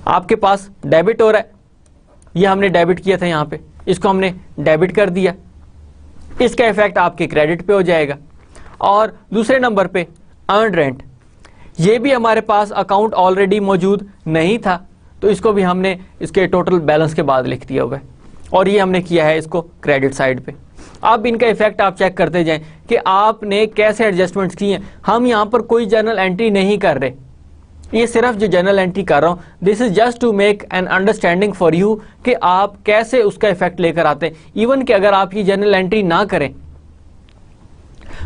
आपके पास डेबिट हो रहा है, ये हमने डेबिट किया था यहां पे, इसको हमने डेबिट कर दिया, इसका इफेक्ट आपके क्रेडिट पे हो जाएगा। और दूसरे नंबर पे अर्न्ड रेंट, ये भी हमारे पास अकाउंट ऑलरेडी मौजूद नहीं था, तो इसको भी हमने इसके टोटल बैलेंस के बाद लिख दिया हुआ है, और ये हमने किया है इसको क्रेडिट साइड पे। अब इनका इफेक्ट आप चेक करते जाएं कि आपने कैसे एडजस्टमेंट्स किए हैं। हम यहां पर कोई जर्नल एंट्री नहीं कर रहे, ये सिर्फ जो जर्नल एंट्री कर रहा हूं, this is just to make an understanding for you कि आप कैसे उसका इफेक्ट लेकर आते हैं। इवन कि अगर आप ये जर्नल एंट्री ना करें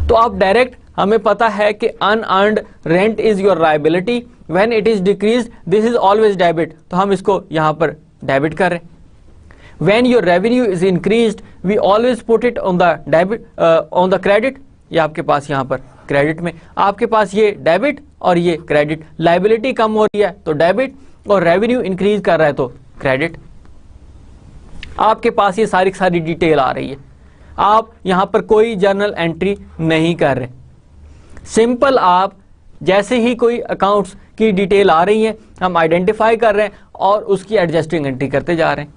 तो आप डायरेक्ट हमें पता है कि unearned rent is your liability, when it is decrease this is always debit, तो हम इसको यहां पर डेबिट कर रहे हैं। When your revenue is increased we always put it on the debit on the credit, ये आपके पास यहां पर क्रेडिट में, आपके पास ये डेबिट और ये क्रेडिट, लायबिलिटी कम हो रही है तो डेबिट और रेवेन्यू इंक्रीज कर रहा है तो क्रेडिट। आपके पास ये सारी सारी डिटेल आ रही है, आप यहां पर कोई जर्नल एंट्री नहीं कर रहे, सिंपल आप जैसे ही कोई अकाउंट्स की डिटेल आ रही है हम आइडेंटिफाई कर रहे हैं और उसकी एडजस्टिंग एंट्री करते जा रहे हैं।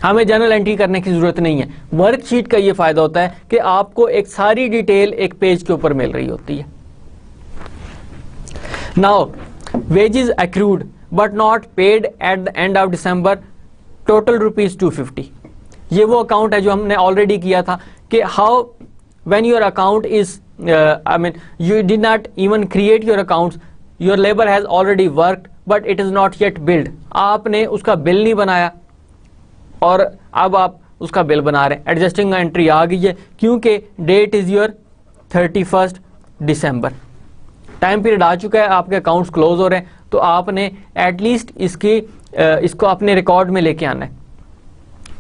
हमें जर्नल एंट्री करने की जरूरत नहीं है। वर्कशीट का ये फायदा होता है कि आपको एक सारी डिटेल एक पेज के ऊपर मिल रही होती है। Now wages accrued but not paid eight the end of December, total ₹250। ये वो अकाउंट है जो हमने ऑलरेडी किया था कि how when your account is you did not even create your accounts, your labor has already worked but it is not yet billed, आपने उसका बिल नहीं बनाया और अब आप उसका बिल बना रहे हैं। एडजस्टिंग एंट्री आ गई है क्योंकि date is your 31 December, time period आ चुका है, आपके अकाउंट्स क्लोज हो रहे हैं, तो आपने एटलीस्ट इसको अपने रिकॉर्ड में लेके आना है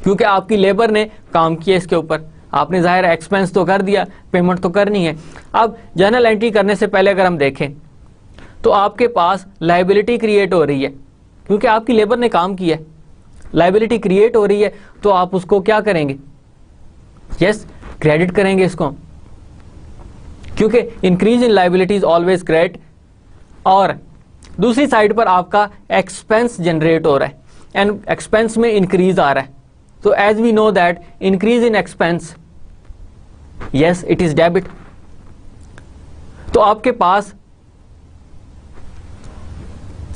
क्योंकि आपकी लेबर ने काम किया इसके ऊपर, आपने जाहिर एक्सपेंस तो कर दिया, पेमेंट तो करनी है। अब जर्नल एंट्री करने से पहले अगर हम देखें तो आपके पास लायबिलिटी क्रिएट हो रही है क्योंकि आपकी लेबर ने काम किया है, लायबिलिटी क्रिएट हो रही है तो आप उसको क्या करेंगे, यस क्रेडिट करेंगे इसको, क्योंकि increase in liability is always credit. और दूसरी साइड पर आपका एक्सपेंस जनरेट हो रहा है एंड एक्सपेंस में इंक्रीज आ रहा है, तो as we know that increase in expense yes it is debit. तो आपके पास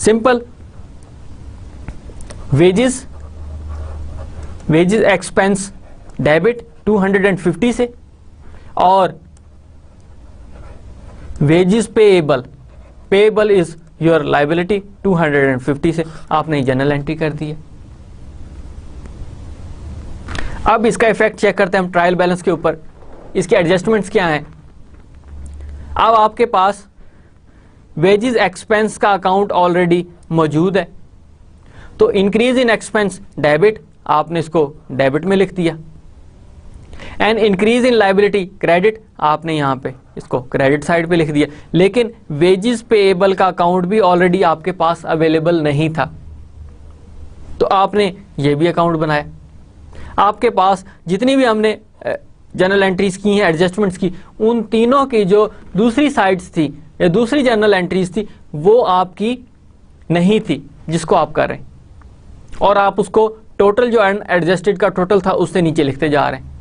सिंपल वेजेस एक्सपेंस डेबिट 250 से और wages payable is your liability 250 से आपने जनरल एंट्री कर दी है। अब इसका इफेक्ट चेक करते हैं हम ट्रायल बैलेंस के ऊपर, इसके एडजस्टमेंट्स क्या हैं। अब आपके पास वेजेस एक्सपेंस का अकाउंट ऑलरेडी मौजूद है तो इंक्रीज इन एक्सपेंस डेबिट, आपने इसको डेबिट में लिख दिया, and increase in liability credit, आपने यहां पे इसको क्रेडिट साइड पे लिख दिया। लेकिन वेजेस पेएबल का अकाउंट भी ऑलरेडी आपके पास अवेलेबल नहीं था तो आपने ये भी अकाउंट बनाया। आपके पास जितनी भी हमने जनरल एंट्रीज की हैं, एडजस्टमेंट्स की, उन तीनों की जो दूसरी साइड्स थी या दूसरी जनरल एंट्रीज थी वो आपकी नहीं थी जिसको आप कर रहे हैं, और आप उसको टोटल जो एडजस्टेड का टोटल था उससे नीचे लिखते जा रहे हैं।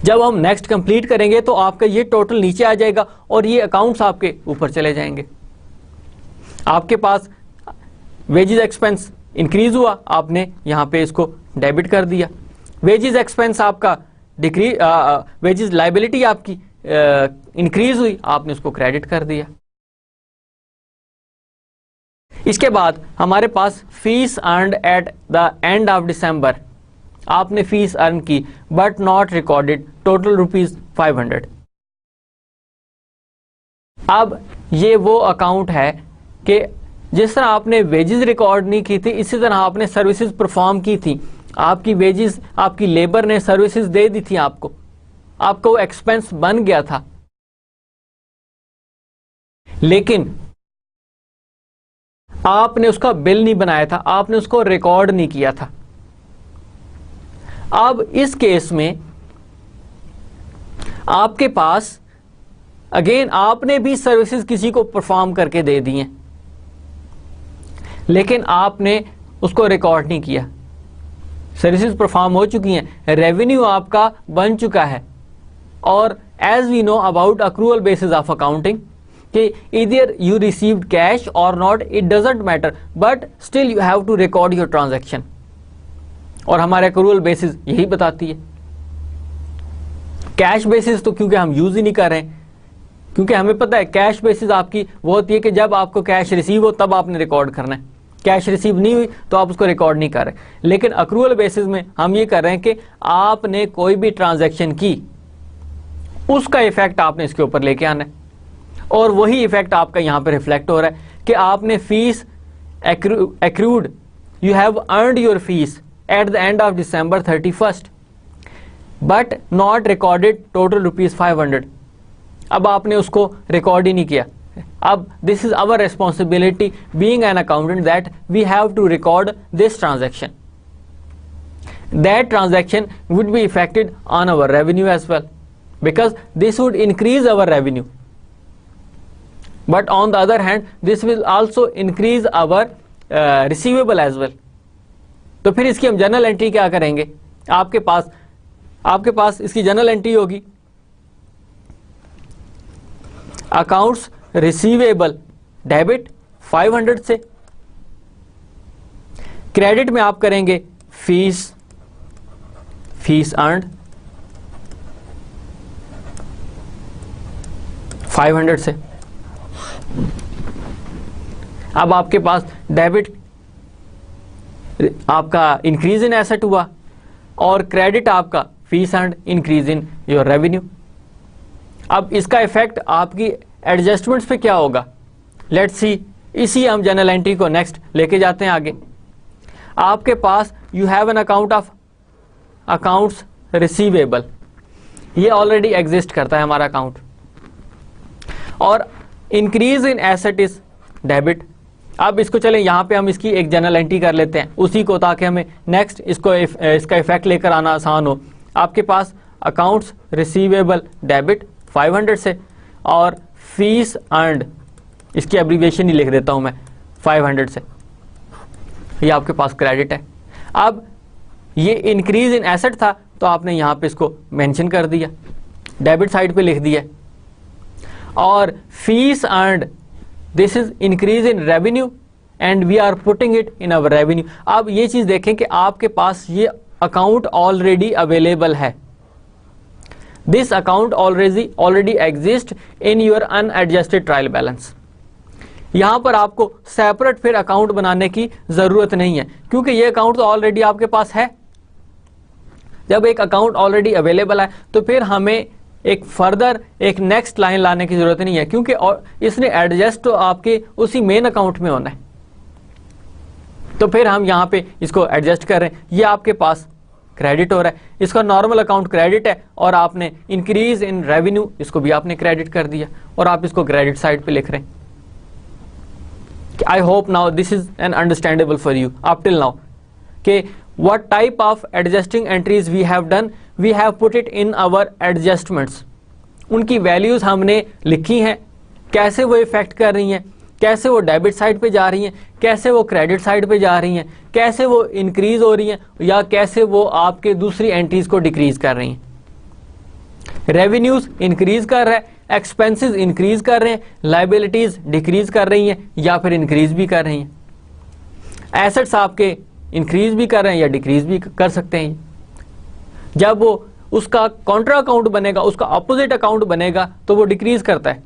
जब हम नेक्स्ट कंप्लीट करेंगे तो आपका ये टोटल नीचे आ जाएगा और ये अकाउंट्स आपके ऊपर चले जाएंगे। आपके पास वेजेस एक्सपेंस इंक्रीज हुआ, आपने यहां पे इसको डेबिट कर दिया। वेजेस एक्सपेंस आपका डिक्रीज, वेजेस लायबिलिटी आपकी इंक्रीज हुई, आपने उसको क्रेडिट कर दिया। इसके बाद हमारे पास fees earned at the end of December, आपने फीस अर्न की बट नॉट रिकॉर्डेड, टोटल ₹500। अब ये वो अकाउंट है कि जिस तरह आपने वेजेस रिकॉर्ड नहीं की थी इसी तरह आपने सर्विसेज परफॉर्म की थी, आपकी वेजेस, आपकी लेबर ने सर्विसेज दे दी थी, आपको वो एक्सपेंस बन गया था, लेकिन आपने उसका बिल नहीं बनाया था, आपने उसको रिकॉर्ड नहीं किया था। अब इस केस में आपके पास अगेन आपने भी सर्विसेज किसी को परफॉर्म करके दे दी हैं लेकिन आपने उसको रिकॉर्ड नहीं किया, सर्विसेज परफॉर्म हो चुकी हैं, रेवेन्यू आपका बन चुका है, और as we know about accrual basis of accounting कि either you received cash or not, it doesn't matter, but still you have to record your transaction, और हमारे accrual basis यही बताती है। कैश बेसिस तो क्योंकि हम यूज ही नहीं कर रहे हैं, क्योंकि हमें पता है कैश बेसिस आपकी वो होती है कि जब आपको कैश रिसीव हो तब आपने रिकॉर्ड करना है, कैश रिसीव नहीं हुई तो आप उसको रिकॉर्ड नहीं कर रहे। लेकिन अक्रूवल बेसिस में हम ये कर रहे हैं कि आपने कोई भी ट्रांजैक्शन की उसका इफेक्ट आपने इसके ऊपर लेके आना है, और वही इफेक्ट आपका यहां पे रिफ्लेक्ट हो रहा है कि आपने fees accrued, you have earned your fees at the end of December 31st but not recorded total rupees 500. अब आपने उसको रिकॉर्ड ही नहीं किया. अब this is our responsibility being an accountant that we have to record this transaction. That transaction would be affected on our revenue as well because this would increase our revenue. But on the other hand this will also increase our receivable as well. तो फिर इसकी हम journal entry क्या करेंगे? आपके पास इसकी journal entry होगी accounts receivable debit 500 से, क्रेडिट में आप करेंगे फीस अर्न्ड 500 से. अब आपके पास डेबिट आपका इंक्रीज इन एसेट हुआ और क्रेडिट आपका fees and increase in your revenue. अब इसका इफेक्ट आपकी एडजस्टमेंट्स पे क्या होगा? Let's see. इसी हम जनरल एंट्री को नेक्स्ट लेके जाते हैं आगे. आपके पास you have an account of accounts receivable, ये ऑलरेडी एग्जिस्ट करता है हमारा अकाउंट, और increase in asset is debit. अब इसको चलें यहाँ पे हम इसकी एक जनरल एंट्री कर लेते हैं उसी को, ताकि हमें नेक्स्ट इसका इफेक्ट लेकर आना आसान हो. आपके पास अकाउंट्स रिसीवेबल डेबिट 500 से और फीस अर्न्ड, इसकी एब्रीविएशन ही लिख देता हूँ मैं, 500 से, ये आपके पास क्रेडिट है. अब ये इंक्रीज इन एसेट था तो आपने यहाँ पे इसको मेंशन कर दिया, डेबिट साइड पे लिख दिया. और fees earned, this is increase in revenue and we are putting it in our revenue. अब ये चीज देखें कि आपके पास ये अकाउंट ऑलरेडी अवेलेबल है. This account already exist in your unadjusted trial balance. यहां पर आपको सेपरेट फिर अकाउंट बनाने की जरूरत नहीं है, क्योंकि ये अकाउंट तो ऑलरेडी आपके पास है. जब एक अकाउंट ऑलरेडी अवेलेबल है तो फिर हमें एक फर्दर एक नेक्स्ट लाइन लाने की जरूरत नहीं है, क्योंकि इसने एडजस्ट तो आपके उसी मेन अकाउंट में होना है. तो फिर हम यहां पे इसको एडजस्ट कर रहे हैं. ये आपके पास क्रेडिट हो रहा है, इसका नॉर्मल अकाउंट क्रेडिट है, और आपने इंक्रीज इन रेवेन्यू इसको भी आपने क्रेडिट कर दिया, और आप इसको क्रेडिट साइड पे लिख रहे हैं. I hope now this is an understandable for you up till now कि what type of adjusting entries we have done. We have put it in our adjustments. उनकी वैल्यूज हमने लिखी हैं, कैसे वो इफेक्ट कर रही हैं, कैसे वो डेबिट साइड पे जा रही हैं, कैसे वो क्रेडिट साइड पे जा रही हैं, कैसे वो इंक्रीज हो रही हैं, या कैसे वो आपके दूसरी एंट्रीज को डिक्रीज कर रही हैं. रेवेन्यूज इंक्रीज कर रहा है, एक्सपेंसेस इंक्रीज कर रहे हैं, लाइबिलिटीज डिक्रीज कर रही हैं या फिर इंक्रीज भी कर रही हैं. एसेट्स आपके इंक्रीज भी कर रहे हैं या डिक्रीज भी कर सकते हैं. जब वो उसका कॉन्ट्रा अकाउंट बनेगा, उसका अपोजिट अकाउंट बनेगा तो वो डिक्रीज करता है.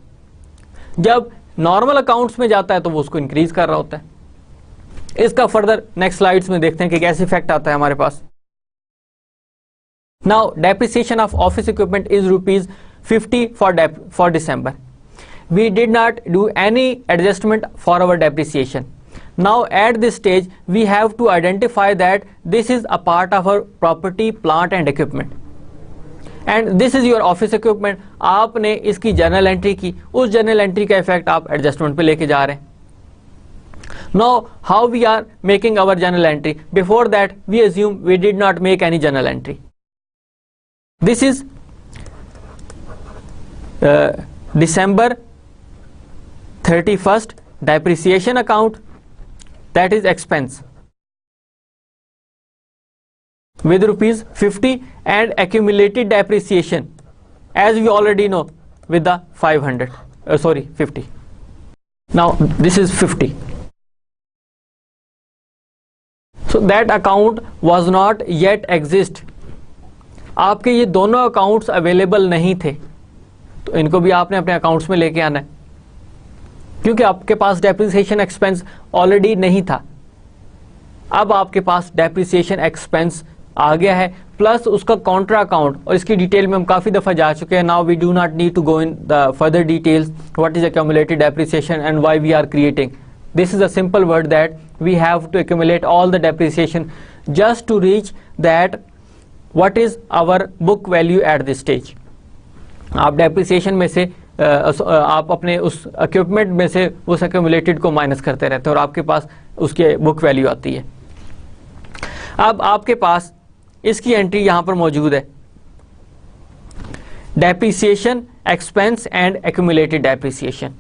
जब नॉर्मल अकाउंट्स में जाता है तो वो उसको इंक्रीज कर रहा होता है. इसका फर्दर नेक्स्ट स्लाइड्स में देखते हैं कि कैसे इफेक्ट आता है हमारे पास. Now depreciation of office equipment is ₹50 for December. We did not do any adjustment for our depreciation. Now at this stage we have to identify that this is a part of our property, plant and equipment, and this is your office equipment. आपने इसकी journal entry की, उस journal entry का effect आप adjustment पे लेके जा रहे हैं. Now how we are making our journal entry? Before that we assume we did not make any journal entry. This is December 31st depreciation account, that is expense, with ₹50 and accumulated depreciation as we already know with the 50. Now this is 50. So that account was not yet exist. आपके ये दोनों accounts available नहीं थे, तो इनको भी आपने अपने अकाउंट्स में लेके आना है, क्योंकि आपके पास डेप्रिसिएशन एक्सपेंस ऑलरेडी नहीं था. अब आपके पास डेप्रिसिएशन एक्सपेंस आ गया है, प्लस उसका कॉन्ट्रा अकाउंट, और इसकी डिटेल में हम काफ़ी दफ़ा जा चुके हैं. Now we do not need to go in the further details what is accumulated depreciation and why we are creating. This is a simple word that we have to accumulate all the depreciation just to reach that what is our book value at this stage. आप depreciation में से आप अपने उस equipment में से उस accumulated को माइनस करते रहते हैं और आपके पास उसके बुक वैल्यू आती है. अब आपके पास इसकी एंट्री यहां पर मौजूद है, depreciation expense and accumulated depreciation.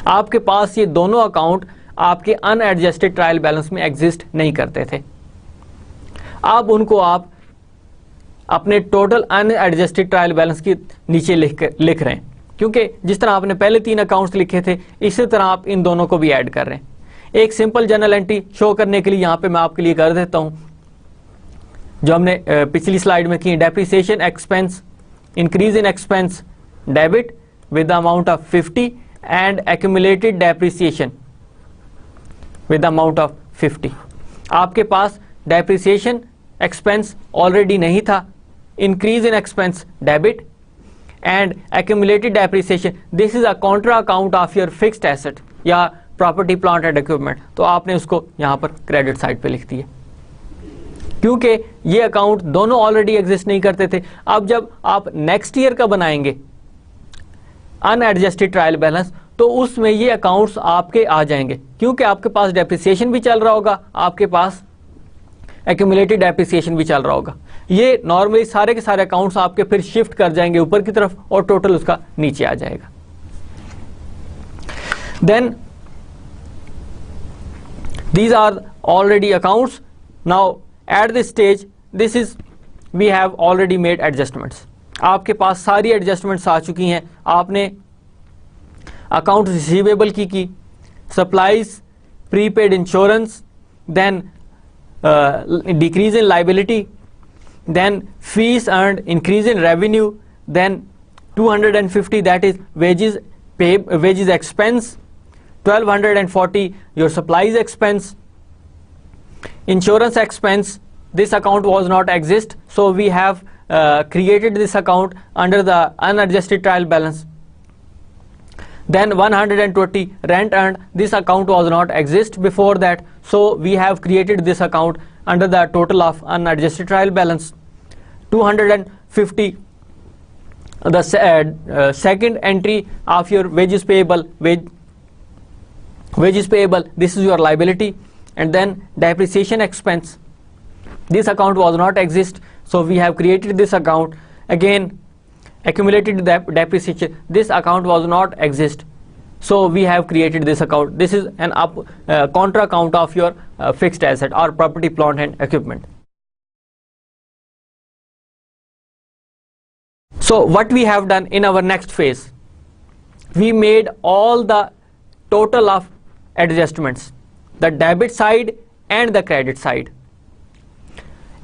आपके पास ये दोनों अकाउंट आपके अनएडजस्टेड ट्रायल बैलेंस में एग्जिस्ट नहीं करते थे. अब उनको आप अपने टोटल अनएडजस्टेड ट्रायल बैलेंस के नीचे लिख रहे हैं, क्योंकि जिस तरह आपने पहले 3 अकाउंट्स लिखे थे इसी तरह आप इन दोनों को भी ऐड कर रहे हैं. एक सिंपल जर्नल एंट्री शो करने के लिए यहां पे मैं आपके लिए कर देता हूं जो हमने पिछली स्लाइड में की. Depreciation expense, increase in expense debit with the amount of 50 and accumulated depreciation with the amount of 50. आपके पास डेप्रिसिएशन एक्सपेंस ऑलरेडी नहीं था, increase in expense debit and accumulated depreciation. This is a Contra account of your fixed asset या property plant and equipment, तो आपने उसको यहां पर credit side पे लिख दिया क्योंकि ये अकाउंट दोनों ऑलरेडी एग्जिस्ट नहीं करते थे. अब जब आप नेक्स्ट ईयर का बनाएंगे अनएडजस्टेड ट्रायल बैलेंस तो उसमें ये अकाउंट्स आपके आ जाएंगे क्योंकि आपके पास डेप्रिसिएशन भी चल रहा होगा, आपके पास एक्यूमुलेटेड डेप्रिसिएशन भी चल रहा होगा. ये नॉर्मली सारे के सारे अकाउंट्स आपके फिर शिफ्ट कर जाएंगे ऊपर की तरफ और टोटल उसका नीचे आ जाएगा. Then these are already accounts. Now at this stage this is we have already made adjustments. आपके पास सारी एडजस्टमेंट्स आ चुकी हैं. आपने अकाउंट रिसीवेबल की, supplies, prepaid insurance, then decrease in liability, then fees earned, increase in revenue, then 250 that is wages expense, 1240 your supplies expense, insurance expense. This account was not exist, so we have created this account under the unadjusted trial balance. Then 120 rent earned. This account was not exist before that, so we have created this account under the total of unadjusted trial balance. 250 the second entry of your wages payable, wages payable, this is your liability. And then depreciation expense, this account was not exist, so we have created this account. Again accumulated depreciation, this account was not exist, so we have created this account. This is an contra account of your fixed asset or property plant and equipment. So what we have done in our next phase, we made all the total of adjustments, the debit side and the credit side.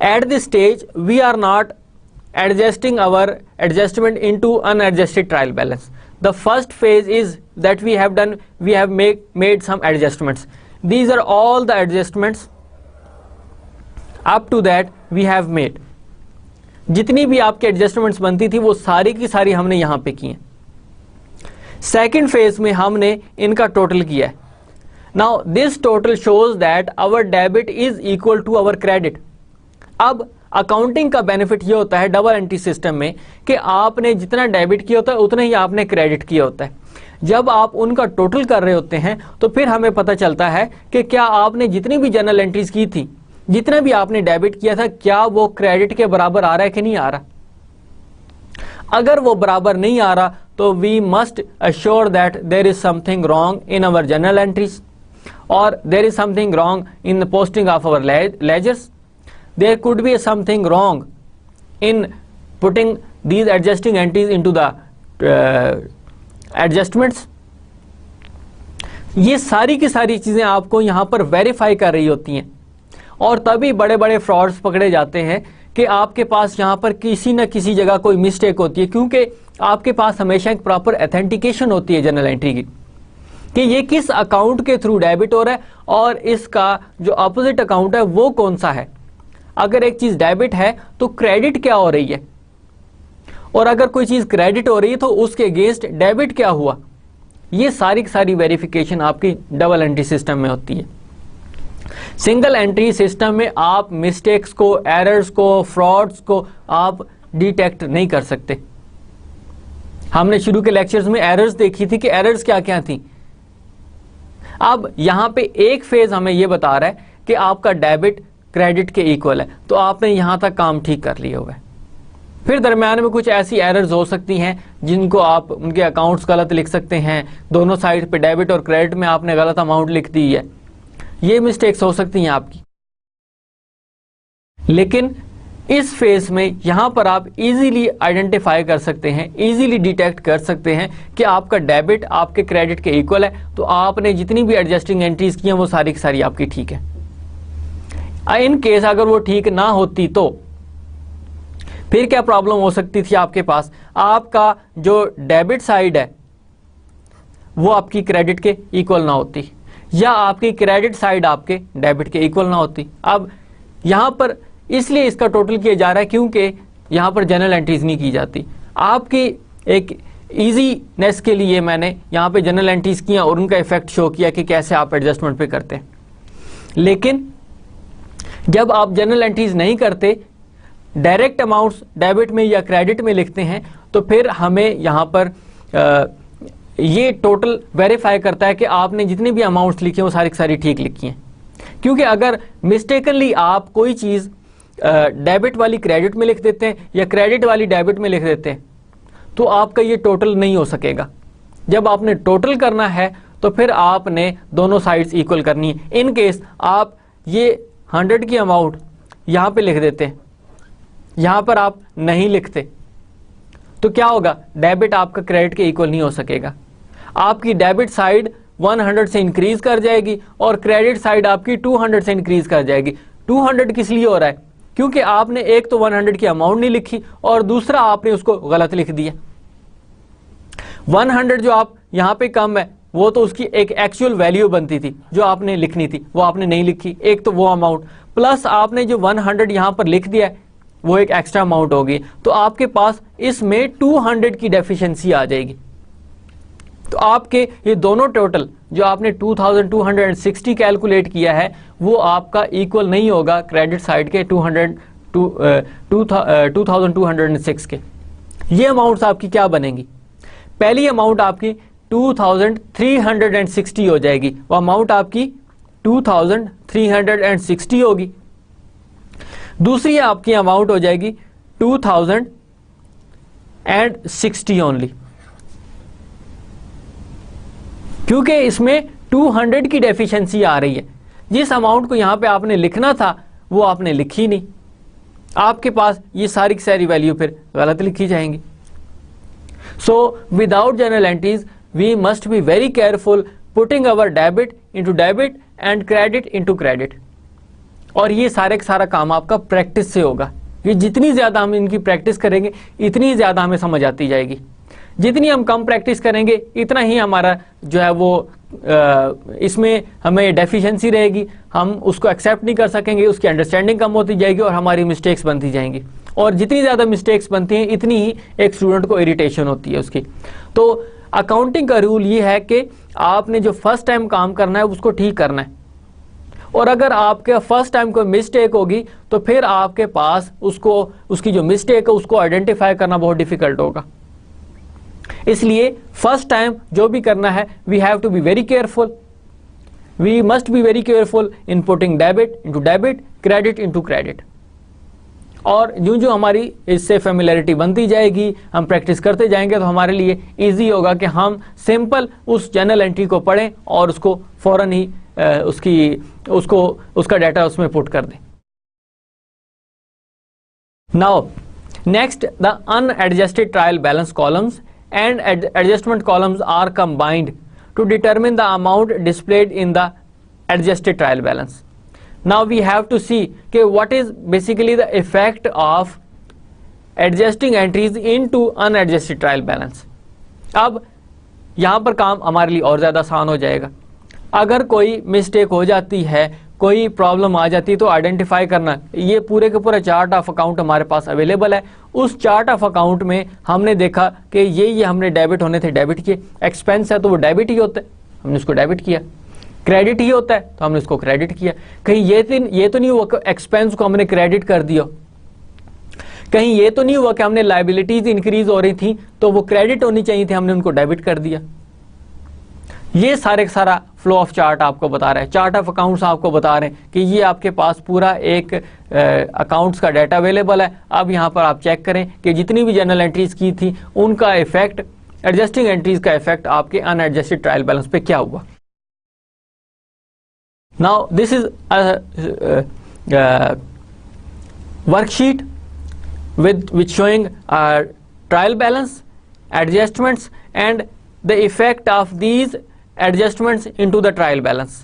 At this stage we are not adjusting our adjustment into unadjusted trial balance. The first phase is that we have done, we have made some adjustments. These are all the adjustments up to that we have made. जितनी भी आपके adjustments बनती थी वो सारी की सारी हमने यहां पे की हैं. सेकेंड फेज में हमने इनका टोटल किया है. Now this total shows that our debit is equal to our credit. अब अकाउंटिंग का बेनिफिट ये होता है डबल एंट्री सिस्टम में कि आपने जितना डेबिट किया होता है उतना ही आपने क्रेडिट किया होता है. जब आप उनका टोटल कर रहे होते हैं तो फिर हमें पता चलता है कि क्या आपने जितनी भी जर्नल एंट्रीज की थी, जितना भी आपने डेबिट किया था, क्या वो क्रेडिट के बराबर आ रहा है कि नहीं आ रहा. अगर वो बराबर नहीं आ रहा तो we must assure that there is something wrong in our journal entries और there is something wrong in the posting of our ledgers. There could be something wrong in putting these adjusting entries into the adjustments. ये सारी की सारी चीजें आपको यहां पर verify कर रही होती हैं और तभी बड़े बड़े फ्रॉड्स पकड़े जाते हैं कि आपके पास यहां पर किसी न किसी जगह कोई मिस्टेक होती है, क्योंकि आपके पास हमेशा एक प्रॉपर ऑथेंटिकेशन होती है जर्नल एंट्री की कि ये किस अकाउंट के थ्रू डेबिट हो रहा है और इसका जो अपोजिट अकाउंट है वो कौन सा है. अगर एक चीज डेबिट है तो क्रेडिट क्या हो रही है, और अगर कोई चीज क्रेडिट हो रही है तो उसके अगेंस्ट डेबिट क्या हुआ। ये सारी की सारी वेरिफिकेशन आपकी डबल एंट्री सिस्टम में होती है। सिंगल एंट्री सिस्टम में आप मिस्टेक्स को, एरर्स को, फ्रॉड्स को आप डिटेक्ट नहीं कर सकते। हमने शुरू के लेक्चर्स में एरर्स देखी थी कि एरर्स क्या क्या थी। अब यहां पे एक फेज हमें यह बता रहा है कि आपका डेबिट क्रेडिट के इक्वल है, तो आपने यहां तक काम ठीक कर लिया हुआ है। फिर दरम्यान में कुछ ऐसी एरर्स हो सकती हैं जिनको आप उनके अकाउंट्स गलत लिख सकते हैं, दोनों साइड पे डेबिट और क्रेडिट में आपने गलत अमाउंट लिख दी है, ये मिस्टेक्स हो सकती हैं आपकी। लेकिन इस फेज में यहां पर आप इजीली आइडेंटिफाई कर सकते हैं, इजीली डिटेक्ट कर सकते हैं कि आपका डेबिट आपके क्रेडिट के इक्वल है, तो आपने जितनी भी एडजस्टिंग एंट्रीज की हैं वो सारी की सारी आपकी ठीक है। इन केस अगर वो ठीक ना होती तो फिर क्या प्रॉब्लम हो सकती थी आपके पास, आपका जो डेबिट साइड है वो आपकी क्रेडिट के इक्वल ना होती, या आपकी क्रेडिट साइड आपके डेबिट के इक्वल ना होती। अब यहां पर इसलिए इसका टोटल किया जा रहा है क्योंकि यहां पर जनरल एंट्रीज नहीं की जाती। आपकी एक इजीनेस के लिए मैंने यहां पे जनरल एंट्रीज किया और उनका इफेक्ट शो किया कि कैसे आप एडजस्टमेंट पे करते हैं। लेकिन जब आप जनरल एंट्रीज नहीं करते, डायरेक्ट अमाउंट्स डेबिट में या क्रेडिट में लिखते हैं, तो फिर हमें यहां पर ये टोटल वेरीफाई करता है कि आपने जितनी भी अमाउंट्स लिखी हैं वो सारी सारी ठीक लिखी हैं। क्योंकि अगर मिस्टेकनली आप कोई चीज़ डेबिट वाली क्रेडिट में लिख देते हैं या क्रेडिट वाली डेबिट में लिख देते हैं तो आपका ये टोटल नहीं हो सकेगा। जब आपने टोटल करना है तो फिर आपने दोनों साइड्स इक्वल करनी है। इन केस आप ये 100 की अमाउंट यहाँ पे लिख देते हैं, यहाँ पर आप नहीं लिखते, तो क्या होगा, डेबिट आपका क्रेडिट के इक्वल नहीं हो सकेगा। आपकी डेबिट साइड 100 से इंक्रीज कर जाएगी और क्रेडिट साइड आपकी 200 से इंक्रीज कर जाएगी। 200 किस लिए हो रहा है, क्योंकि आपने एक तो 100 की अमाउंट नहीं लिखी और दूसरा आपने उसको गलत लिख दिया। 100 जो आप यहां पे कम है वो तो उसकी एक एक्चुअल वैल्यू बनती थी जो आपने लिखनी थी, वो आपने नहीं लिखी, एक तो वो अमाउंट, प्लस आपने जो 100 यहां पर लिख दिया है वो एक एक्स्ट्रा अमाउंट होगी, तो आपके पास इसमें 200 की डेफिशिएंसी आ जाएगी। तो आपके ये दोनों टोटल जो आपने 2260 कैलकुलेट किया है वो आपका इक्वल नहीं होगा क्रेडिट साइड के 2206 के। ये अमाउंट्स आपकी क्या बनेंगी, पहली अमाउंट आपकी 2360 हो जाएगी, वो अमाउंट आपकी 2360 होगी। दूसरी आपकी अमाउंट हो जाएगी 2060 ओनली, क्योंकि इसमें 200 की डेफिशिएंसी आ रही है। जिस अमाउंट को यहां पे आपने लिखना था वो आपने लिखी नहीं, आपके पास ये सारी की सारी वैल्यू फिर गलत लिखी जाएंगी। So without journal entries we must be very careful putting our debit into debit and credit into credit. और ये सारे का सारा काम आपका प्रैक्टिस से होगा। ये जितनी ज्यादा हम इनकी प्रैक्टिस करेंगे इतनी ज्यादा हमें समझ आती जाएगी। जितनी हम कम प्रैक्टिस करेंगे इतना ही हमारा जो है वो इसमें हमें डेफिशिएंसी रहेगी, हम उसको एक्सेप्ट नहीं कर सकेंगे, उसकी अंडरस्टैंडिंग कम होती जाएगी और हमारी मिस्टेक्स बनती जाएंगी। और जितनी ज़्यादा मिस्टेक्स बनती हैं इतनी ही एक स्टूडेंट को इरिटेशन होती है उसकी। तो अकाउंटिंग का रूल ये है कि आपने जो फर्स्ट टाइम काम करना है उसको ठीक करना है, और अगर आपके फर्स्ट टाइम कोई मिस्टेक होगी तो फिर आपके पास उसकी जो मिस्टेक है उसको आइडेंटिफाई करना बहुत डिफिकल्ट होगा। इसलिए फर्स्ट टाइम जो भी करना है we have to be very careful, we must be very careful in putting debit into debit, credit into credit. और जो जो हमारी इससे फेमिलियरिटी बनती जाएगी, हम प्रैक्टिस करते जाएंगे, तो हमारे लिए इजी होगा कि हम सिंपल उस जनरल एंट्री को पढ़ें और उसको फौरन ही उसका डाटा उसमें पुट कर दें। Now next, the unadjusted trial balance columns and adjustment columns are combined to determine the amount displayed in the adjusted trial balance. Now we have to see what is basically the effect of adjusting entries into unadjusted trial balance. अब यहाँ पर काम हमारे लिए और ज़्यादा आसान हो जाएगा। अगर कोई मिस्टेक हो जाती है कोई प्रॉब्लम आ जाती है तो आइडेंटिफाई करना। ये पूरे के पूरा चार्ट ऑफ अकाउंट हमारे पास अवेलेबल है। उस चार्ट ऑफ अकाउंट में हमने देखा कि ये हमने डेबिट होने थे, डेबिट किए। एक्सपेंस है तो वो डेबिट ही होता है, हमने उसको डेबिट किया। क्रेडिट ही होता है तो हमने उसको क्रेडिट किया। कहीं ये तो नहीं हुआ एक्सपेंस को हमने क्रेडिट कर दिया, कहीं ये तो नहीं हुआ कि हमने लायबिलिटीज इंक्रीज हो रही थी तो वो क्रेडिट होनी चाहिए थी, हमने उनको डेबिट कर दिया। ये सारे का सारा फ्लो ऑफ चार्ट आपको बता रहा है, चार्ट ऑफ अकाउंट्स आपको बता रहे हैं कि ये आपके पास पूरा एक अकाउंट्स का डाटा अवेलेबल है। अब यहाँ पर आप चेक करें कि जितनी भी जनरल एंट्रीज की थी उनका इफेक्ट, एडजस्टिंग एंट्रीज का इफेक्ट आपके अनएडजस्टेड ट्रायल बैलेंस पे क्या हुआ। Now this is worksheet which showing trial balance, adjustments and the effect of these adjustments into the trial balance।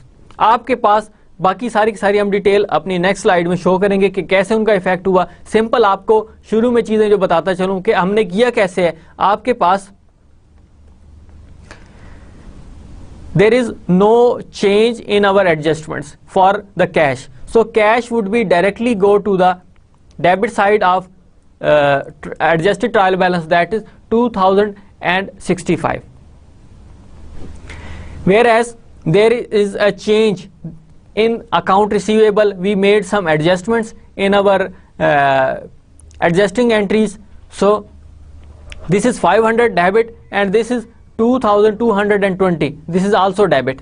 आपके पास बाकी सारी की सारी हम डिटेल अपनी नेक्स्ट स्लाइड में शो करेंगे कि कैसे उनका इफेक्ट हुआ। सिंपल आपको शुरू में चीजें जो बताता चलूं कि हमने किया कैसे है। आपके पास there is no change in our adjustments for the cash, so cash would be directly go to the debit side of adjusted trial balance, that is 2065, whereas there is a change in account receivable. We made some adjustments in our adjusting entries, so this is 500 debit and this is 2220, this is also debit.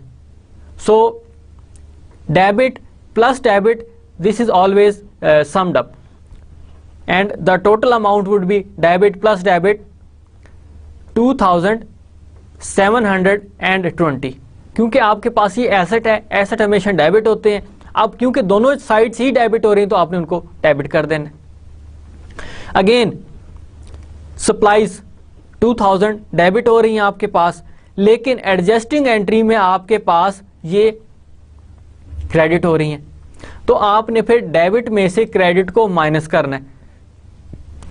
So debit plus debit, this is always summed up, and the total amount would be debit plus debit 2720, क्योंकि आपके पास ये asset है, asset हमेशा debit होते हैं। अब क्योंकि दोनों साइड्स ही डेबिट हो रही हैं तो आपने उनको डेबिट कर देना। अगेन सप्लाईज 2000 डेबिट हो रही हैं आपके पास, लेकिन एडजस्टिंग एंट्री में आपके पास ये क्रेडिट हो रही हैं, तो आपने फिर डेबिट में से क्रेडिट को माइनस करना है,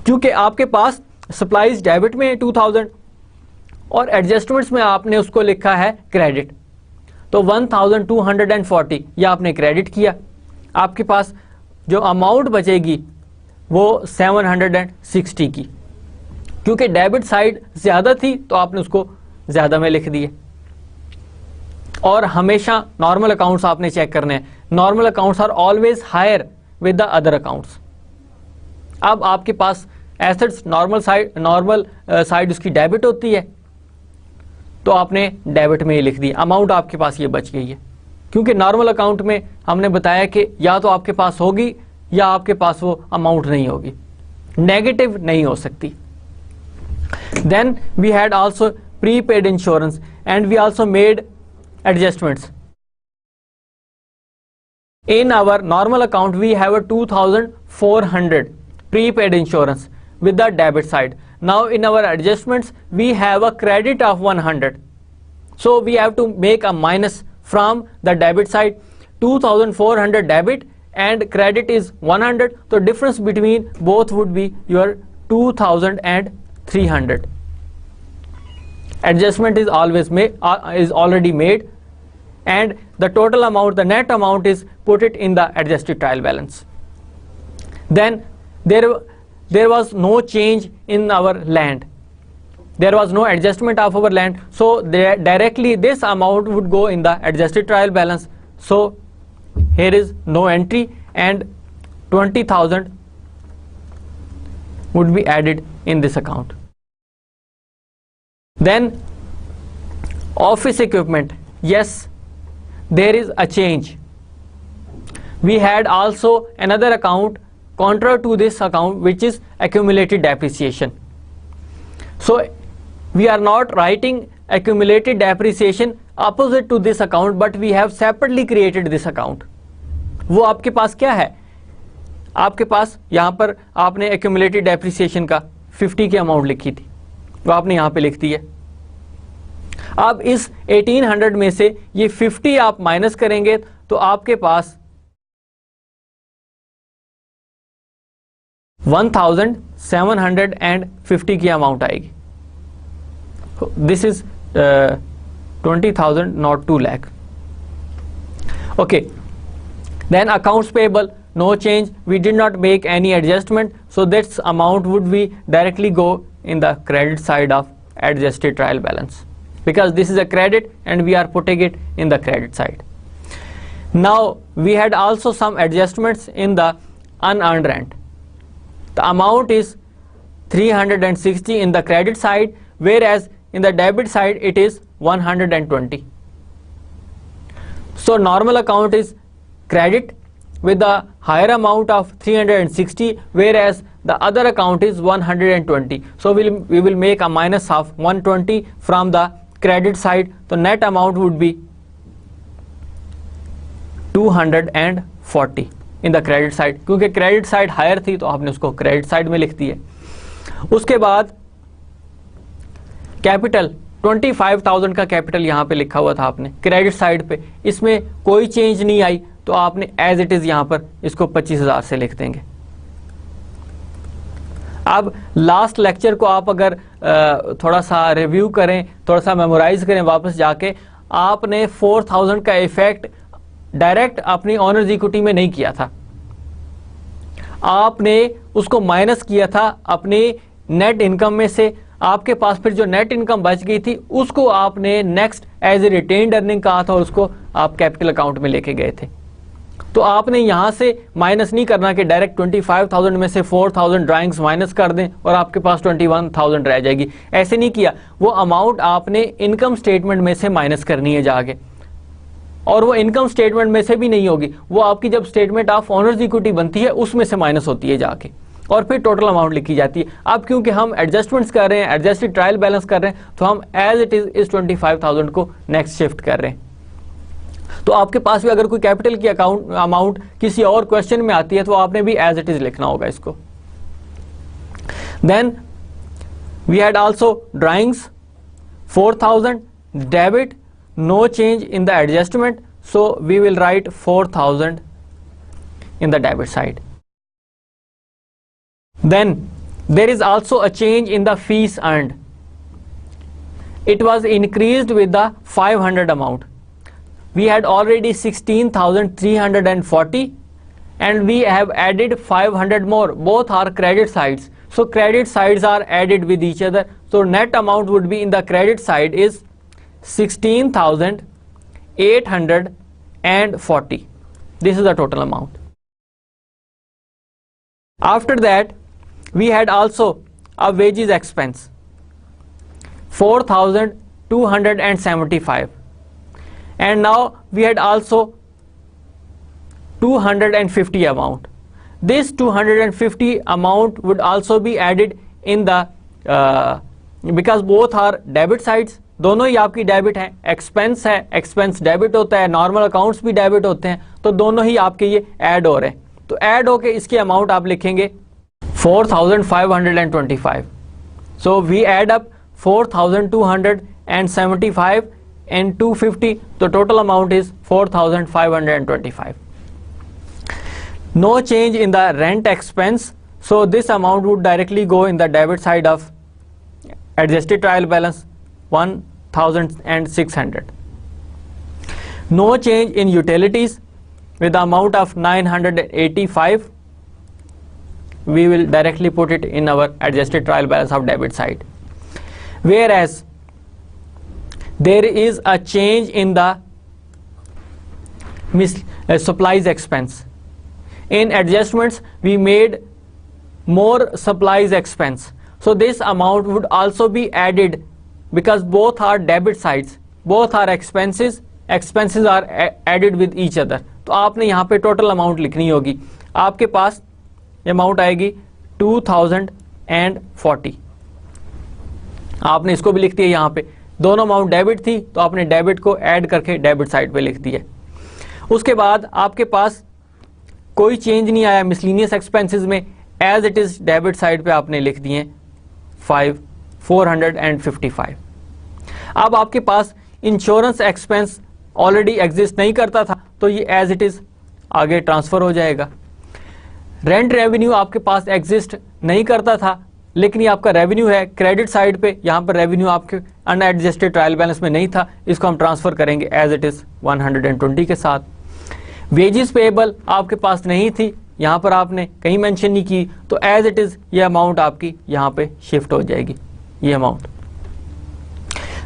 क्योंकि आपके पास सप्लाईज डेबिट में 2000 और एडजस्टमेंट्स में आपने उसको लिखा है क्रेडिट, तो 1240 ये आपने क्रेडिट किया। आपके पास जो अमाउंट बचेगी वो 760 की, क्योंकि डेबिट साइड ज्यादा थी तो आपने उसको ज्यादा में लिख दिए। और हमेशा नॉर्मल अकाउंट्स आपने चेक करने हैं, normal accounts are always higher with the other accounts. अब आपके पास एसेट्स नॉर्मल साइड उसकी डेबिट होती है तो आपने डेबिट में ही लिख दिया, अमाउंट आपके पास ये बच गई है, क्योंकि नॉर्मल अकाउंट में हमने बताया कि या तो आपके पास होगी या आपके पास वो अमाउंट नहीं होगी, नेगेटिव नहीं हो सकती। Then we had also prepaid insurance and we also made adjustments. In our normal account we have a 2400 prepaid insurance with the debit side. Now in our adjustments we have a credit of 100, so we have to make a minus from the debit side. 2400 debit and credit is 100, so difference between both would be your 2300. Adjustment is always made, is already made, and the total amount, the net amount is put it in the adjusted trial balance. Then there was no change in our land, there was no adjustment of our land, so directly this amount would go in the adjusted trial balance. So here is no entry and 20,000 would be added in this account. Then office equipment, yes, there is a change. We had also another account contra to this account, which is accumulated depreciation. So we are not writing accumulated depreciation opposite to this account, but we have separately created this account. वो आपके पास क्या है, आपके पास यहाँ पर आपने accumulated depreciation का 50 की अमाउंट लिखी थी, वो आपने यहाँ पे लिख दी है। अब इस 1800 में से ये 50 आप माइनस करेंगे तो आपके पास 1750 की अमाउंट आएगी। This is 20,000 not 2 lakh. Okay, Then accounts payable, no change, we did not make any adjustment, so this amount would be directly go in the credit side of adjusted trial balance, because this is a credit and we are putting it in the credit side. Now we had also some adjustments in the unearned rent. The amount is 360 in the credit side, whereas in the debit side it is 120. So normal account is credit with the higher amount of 360, whereas the other account is 120. So we will make a minus of 120 from the credit side. So net amount would be 240 in the credit side, क्योंकि credit side higher थी तो आपने उसको credit side में लिख दिए. उसके बाद कैपिटल 25,000 का कैपिटल यहाँ पे लिखा हुआ था आपने क्रेडिट साइड पे, इसमें कोई चेंज नहीं आई तो आपने एज इट इज यहाँ पर इसको 25,000 से लिख देंगे. अब लास्ट लेक्चर को आप अगर थोड़ा सा रिव्यू करें, थोड़ा सा मेमोराइज करें वापस जाके, आपने 4,000 का इफेक्ट डायरेक्ट अपनी ऑनर्स इक्विटी में नहीं किया था, आपने उसको माइनस किया था अपनी नेट इनकम में से. आपके पास फिर जो नेट इनकम बच गई थी उसको आपने next as a retained earning कहा था और उसको आप कैपिटल अकाउंट में लेके गए थे. तो आपने यहां से माइनस नहीं करना कि डायरेक्ट 25,000 में से 4,000 ड्राइंग्स माइनस कर दें और आपके पास 21,000 रह जाएगी. ऐसे नहीं किया, वो अमाउंट आपने इनकम स्टेटमेंट में से माइनस करनी है जाके, और वो इनकम स्टेटमेंट में से भी नहीं होगी, वो आपकी जब स्टेटमेंट ऑफ ऑनर्स इक्विटी बनती है उसमें से माइनस होती है जाके, और फिर टोटल अमाउंट लिखी जाती है. अब क्योंकि हम एडजस्टमेंट्स कर रहे हैं, एडजस्टेड ट्रायल बैलेंस कर रहे हैं, तो हम एज इट इज इस 25,000 को नेक्स्ट शिफ्ट कर रहे हैं. तो आपके पास भी अगर कोई कैपिटल की अकाउंट अमाउंट किसी और क्वेश्चन में आती है तो आपने भी एज इट इज लिखना होगा इसको. Then we had also drawings 4,000 debit, no change in the adjustment, so we will write 4,000 in the debit side. Then there is also a change in the fees earned. It was increased with the 500 amount. We had already 16,340 and we have added 500 more. Both are credit sides, so credit sides are added with each other. So net amount would be in the credit side is 16,840. This is the total amount. After that we had also a wages expense 4,275, and now we had also 250 amount. This 250 amount would also be added in the because both are debit sides, दोनों ही आपकी debit हैं. Expense है, expense debit होता है, normal accounts भी debit होते हैं, तो दोनों ही आपके ये ऐड हो रहे हैं. तो ऐड होके इसकी अमाउंट आप लिखेंगे 4,525. So we add up 4,275 and 250, तो total amount is 4,525. No change in the rent expense, so this amount would directly go in the debit side of adjusted trial balance 1,600. No change in utilities with the amount of 985. We will directly put it in our adjusted trial balance of debit side. Whereas there is a change in the supplies expense. In adjustments we made more supplies expense, so this amount would also be added because both are debit sides, both are expenses, expenses are added with each other. तो आपने यहाँ पे total amount लिखनी होगी. आपके पास amount आएगी 2,040. आपने इसको भी लिख दिया, यहाँ पे दोनों अमाउंट डेबिट थी तो आपने डेबिट को ऐड करके डेबिट साइड पे लिख दिया. उसके बाद आपके पास कोई चेंज नहीं आया मिसलिनियस एक्सपेंसेस में, as it is debit side पे आपने लिख दिए 455. अब आपके पास इंश्योरेंस एक्सपेंस ऑलरेडी एग्जिस्ट नहीं करता था तो ये एज इट इज आगे ट्रांसफर हो जाएगा. रेंट रेवेन्यू आपके पास एग्जिस्ट नहीं करता था लेकिन ये आपका रेवेन्यू है क्रेडिट साइड पे, यहाँ पर रेवेन्यू आपके अनएडजस्टेड ट्रायल बैलेंस में नहीं था, इसको हम ट्रांसफर करेंगे एज इट इज 120 के साथ. वेजेस पेएबल आपके पास नहीं थी, यहां पर आपने कहीं मेंशन नहीं की, तो एज इट इज ये अमाउंट आपकी यहां पे शिफ्ट हो जाएगी, ये अमाउंट।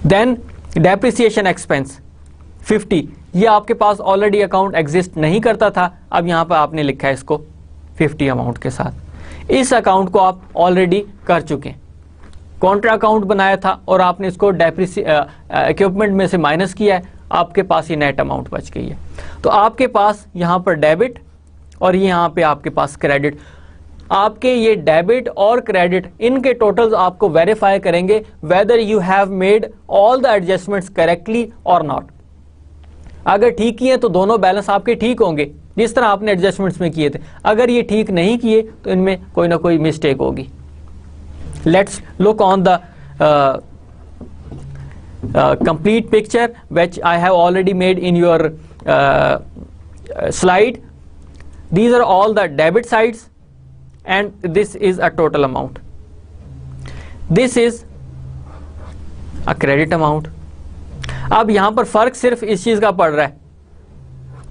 देन डेप्रिसिएशन एक्सपेंस 50, ये आपके पास ऑलरेडी अकाउंट एग्जिस्ट नहीं करता था, अब यहां पर आपने लिखा है इसको 50 अमाउंट के साथ। इस अकाउंट को आप ऑलरेडी कर चुके हैं, कॉन्ट्रा अकाउंट बनाया था और आपने इसको इक्विपमेंट में से माइनस किया है, आपके पास ये नेट अमाउंट बच गई है। तो आपके पास यहां पर डेबिट और ये यहां पे आपके पास क्रेडिट, आपके ये डेबिट और क्रेडिट इनके टोटल्स आपको वेरीफाई करेंगे whether you have made all the adjustments correctly और नॉट। अगर ठीक किए तो दोनों बैलेंस आपके ठीक होंगे जिस तरह आपने एडजस्टमेंट्स में किए थे, अगर ये ठीक नहीं किए तो इनमें कोई ना कोई मिस्टेक होगी। Let's look on the complete picture which I have already made in your slide. These are all the debit sides and this is a total amount. This is a credit amount. अब यहां पर फर्क सिर्फ इस चीज का पड़ रहा है,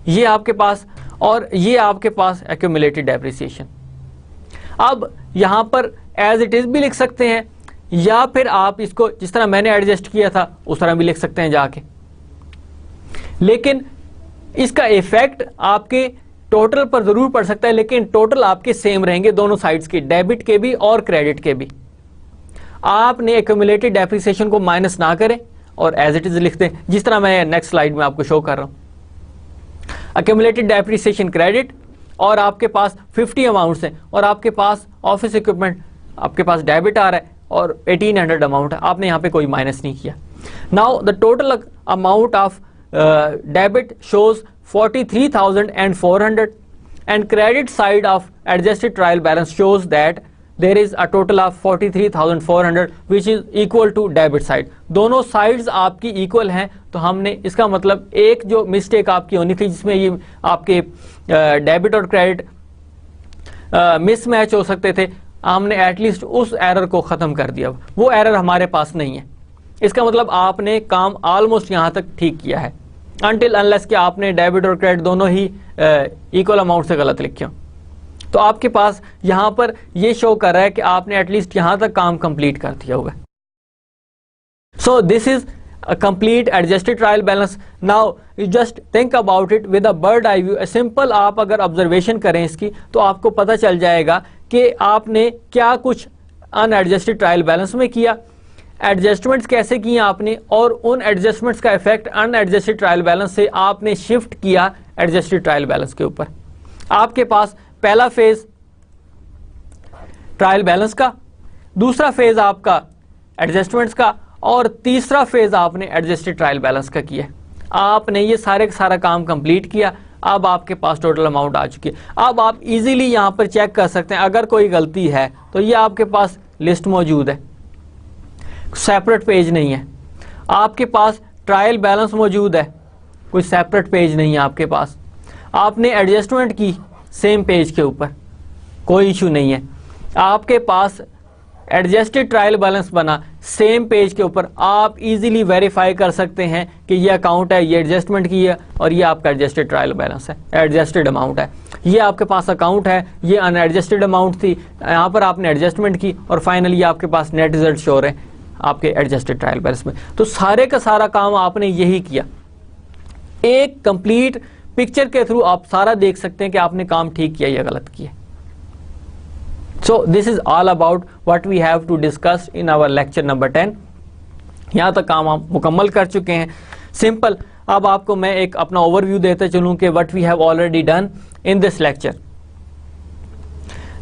ये आपके पास और ये आपके पास accumulated depreciation। अब यहां पर एज इट इज भी लिख सकते हैं या फिर आप इसको जिस तरह मैंने एडजस्ट किया था उस तरह भी लिख सकते हैं जाके, लेकिन इसका इफेक्ट आपके टोटल पर जरूर पड़ सकता है, लेकिन टोटल आपके सेम रहेंगे दोनों साइड्स के, डेबिट के भी और क्रेडिट के भी। आपने एक्यूमुलेटेड डेप्रिसिएशन को माइनस ना करें और एज इट इज लिख दें जिस तरह मैं नेक्स्ट स्लाइड में आपको शो कर रहा हूं। एक्यूमुलेटेड डेप्रिसिएशन क्रेडिट और आपके पास 50 अमाउंट्स हैं और आपके पास ऑफिस इक्विपमेंट आपके पास डेबिट आ रहा है और 1800 अमाउंट है, आपने यहाँ पे कोई माइनस नहीं किया। Now the total amount of debit shows 43,400 and credit side of adjusted trial balance shows that there is a total of 43,400 which is equal to debit side. दोनों साइड्स आपकी इक्वल हैं, तो हमने इसका मतलब एक जो मिस्टेक आपकी होनी थी जिसमें ये आपके डेबिट और क्रेडिट मिसमैच हो सकते थे, हमने एटलीस्ट उस एरर को खत्म कर दिया, वो एरर हमारे पास नहीं है। इसका मतलब आपने काम ऑलमोस्ट यहां तक ठीक किया है, अनटिल अनलेस कि आपने डेबिट और क्रेडिट दोनों ही इक्वल अमाउंट से गलत लिखे हो। तो आपके पास यहां पर ये शो कर रहा है कि आपने एटलीस्ट यहां तक काम कंप्लीट कर दिया होगा। So this is a complete adjusted trial balance. Now you just think about it with a bird eye view, a simple आप अगर ऑब्जर्वेशन करें इसकी तो आपको पता चल जाएगा कि आपने क्या कुछ अनएडजस्टेड ट्रायल बैलेंस में किया, एडजस्टमेंट्स कैसे किए आपने, और उन एडजस्टमेंट्स का इफेक्ट अनएडजस्टेड ट्रायल बैलेंस से आपने शिफ्ट किया एडजस्टेड ट्रायल बैलेंस के ऊपर। आपके पास पहला फेज ट्रायल बैलेंस का, दूसरा फेज आपका एडजस्टमेंट्स का और तीसरा फेज आपने एडजस्टेड ट्रायल बैलेंस का किया। आपने ये सारे का सारा काम कंप्लीट किया, अब आपके पास टोटल अमाउंट आ चुकी है। अब आप इजीली यहां पर चेक कर सकते हैं, अगर कोई गलती है तो ये आपके पास लिस्ट मौजूद है, सेपरेट पेज नहीं है। आपके पास ट्रायल बैलेंस मौजूद है, कोई सेपरेट पेज नहीं है आपके पास। आपने एडजस्टमेंट की सेम पेज के ऊपर, कोई इशू नहीं है। आपके पास एडजस्टेड ट्रायल बैलेंस बना सेम पेज के ऊपर, आप इजीली वेरीफाई कर सकते हैं कि ये अकाउंट है, ये एडजस्टमेंट की है और ये आपका एडजस्टेड ट्रायल बैलेंस है, एडजस्टेड अमाउंट है। ये आपके पास अकाउंट है, ये अनएडजस्टेड अमाउंट थी, यहाँ पर आपने एडजस्टमेंट की और फाइनली आपके पास नेट रिजल्ट शो रहे आपके एडजस्टेड ट्रायल बैलेंस में। तो सारे का सारा काम आपने यही किया, एक कंप्लीट पिक्चर के थ्रू आप सारा देख सकते हैं कि आपने काम ठीक किया या गलत किया। So this is all about what we have to discuss in our lecture number 10. यहाँ तक काम हम मुकम्मल कर चुके हैं। सिंपल, अब आपको मैं एक अपना ओवरव्यू देते चलूँ कि what we have already done in this lecture.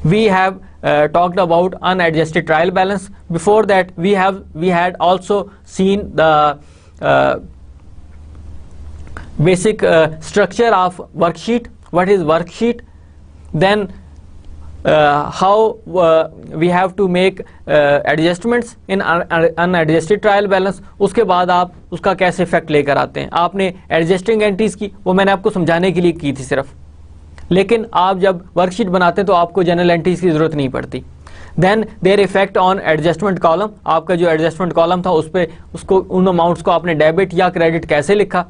We have talked about unadjusted trial balance. Before that, we had also seen the basic structure of worksheet. What is worksheet? Then how we have to make adjustments in unadjusted trial balance. उसके बाद आप उसका कैसे effect लेकर आते हैं। आपने adjusting entries की, वो मैंने आपको समझाने के लिए की थी सिर्फ, लेकिन आप जब वर्कशीट बनाते हैं तो आपको जनरल एंट्रीज की जरूरत नहीं पड़ती। Then their effect on adjustment column, आपका जो एडजस्टमेंट कॉलम था उस पर उसको उन अमाउंट्स को आपने डेबिट या क्रेडिट कैसे लिखा।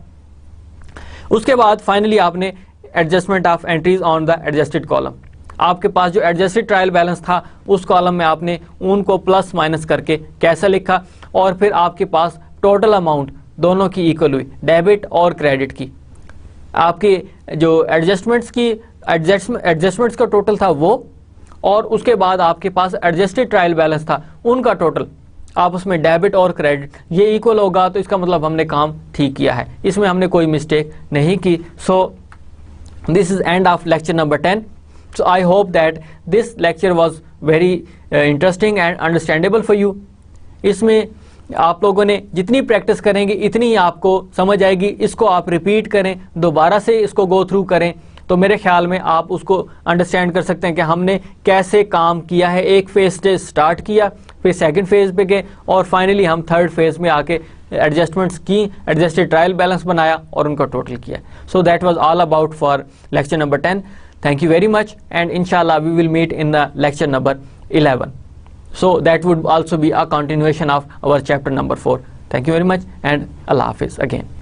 उसके बाद फाइनली आपने adjustment of entries on the adjusted column. आपके पास जो एडजस्टेड ट्रायल बैलेंस था उस कॉलम में आपने उनको प्लस माइनस करके कैसे लिखा, और फिर आपके पास टोटल अमाउंट दोनों की इक्वल हुई, डेबिट और क्रेडिट की। आपके जो एडजस्टमेंट्स का टोटल था वो, और उसके बाद आपके पास एडजस्टेड ट्रायल बैलेंस था उनका टोटल, आपस में डेबिट और क्रेडिट ये इक्वल होगा, तो इसका मतलब हमने काम ठीक किया है, इसमें हमने कोई मिस्टेक नहीं की। So this is end of lecture number 10। So I hope that this lecture was very interesting and understandable for you. इसमें आप लोगों ने जितनी प्रैक्टिस करेंगे इतनी ही आपको समझ आएगी। इसको आप रिपीट करें, दोबारा से इसको गो थ्रू करें, तो मेरे ख्याल में आप उसको अंडरस्टैंड कर सकते हैं कि हमने कैसे काम किया है। एक फेज से स्टार्ट किया, फिर सेकंड फेज पे गए, और फाइनली हम थर्ड फेज में आके एडजस्टमेंट्स की, एडजस्टेड ट्रायल बैलेंस बनाया और उनका टोटल किया। So that was all about for lecture number 10। Thank you very much, and इंशाल्लाह we will meet in the lecture number 11. So that would also be a continuation of our chapter number 4. Thank you very much, and Allah Hafiz again.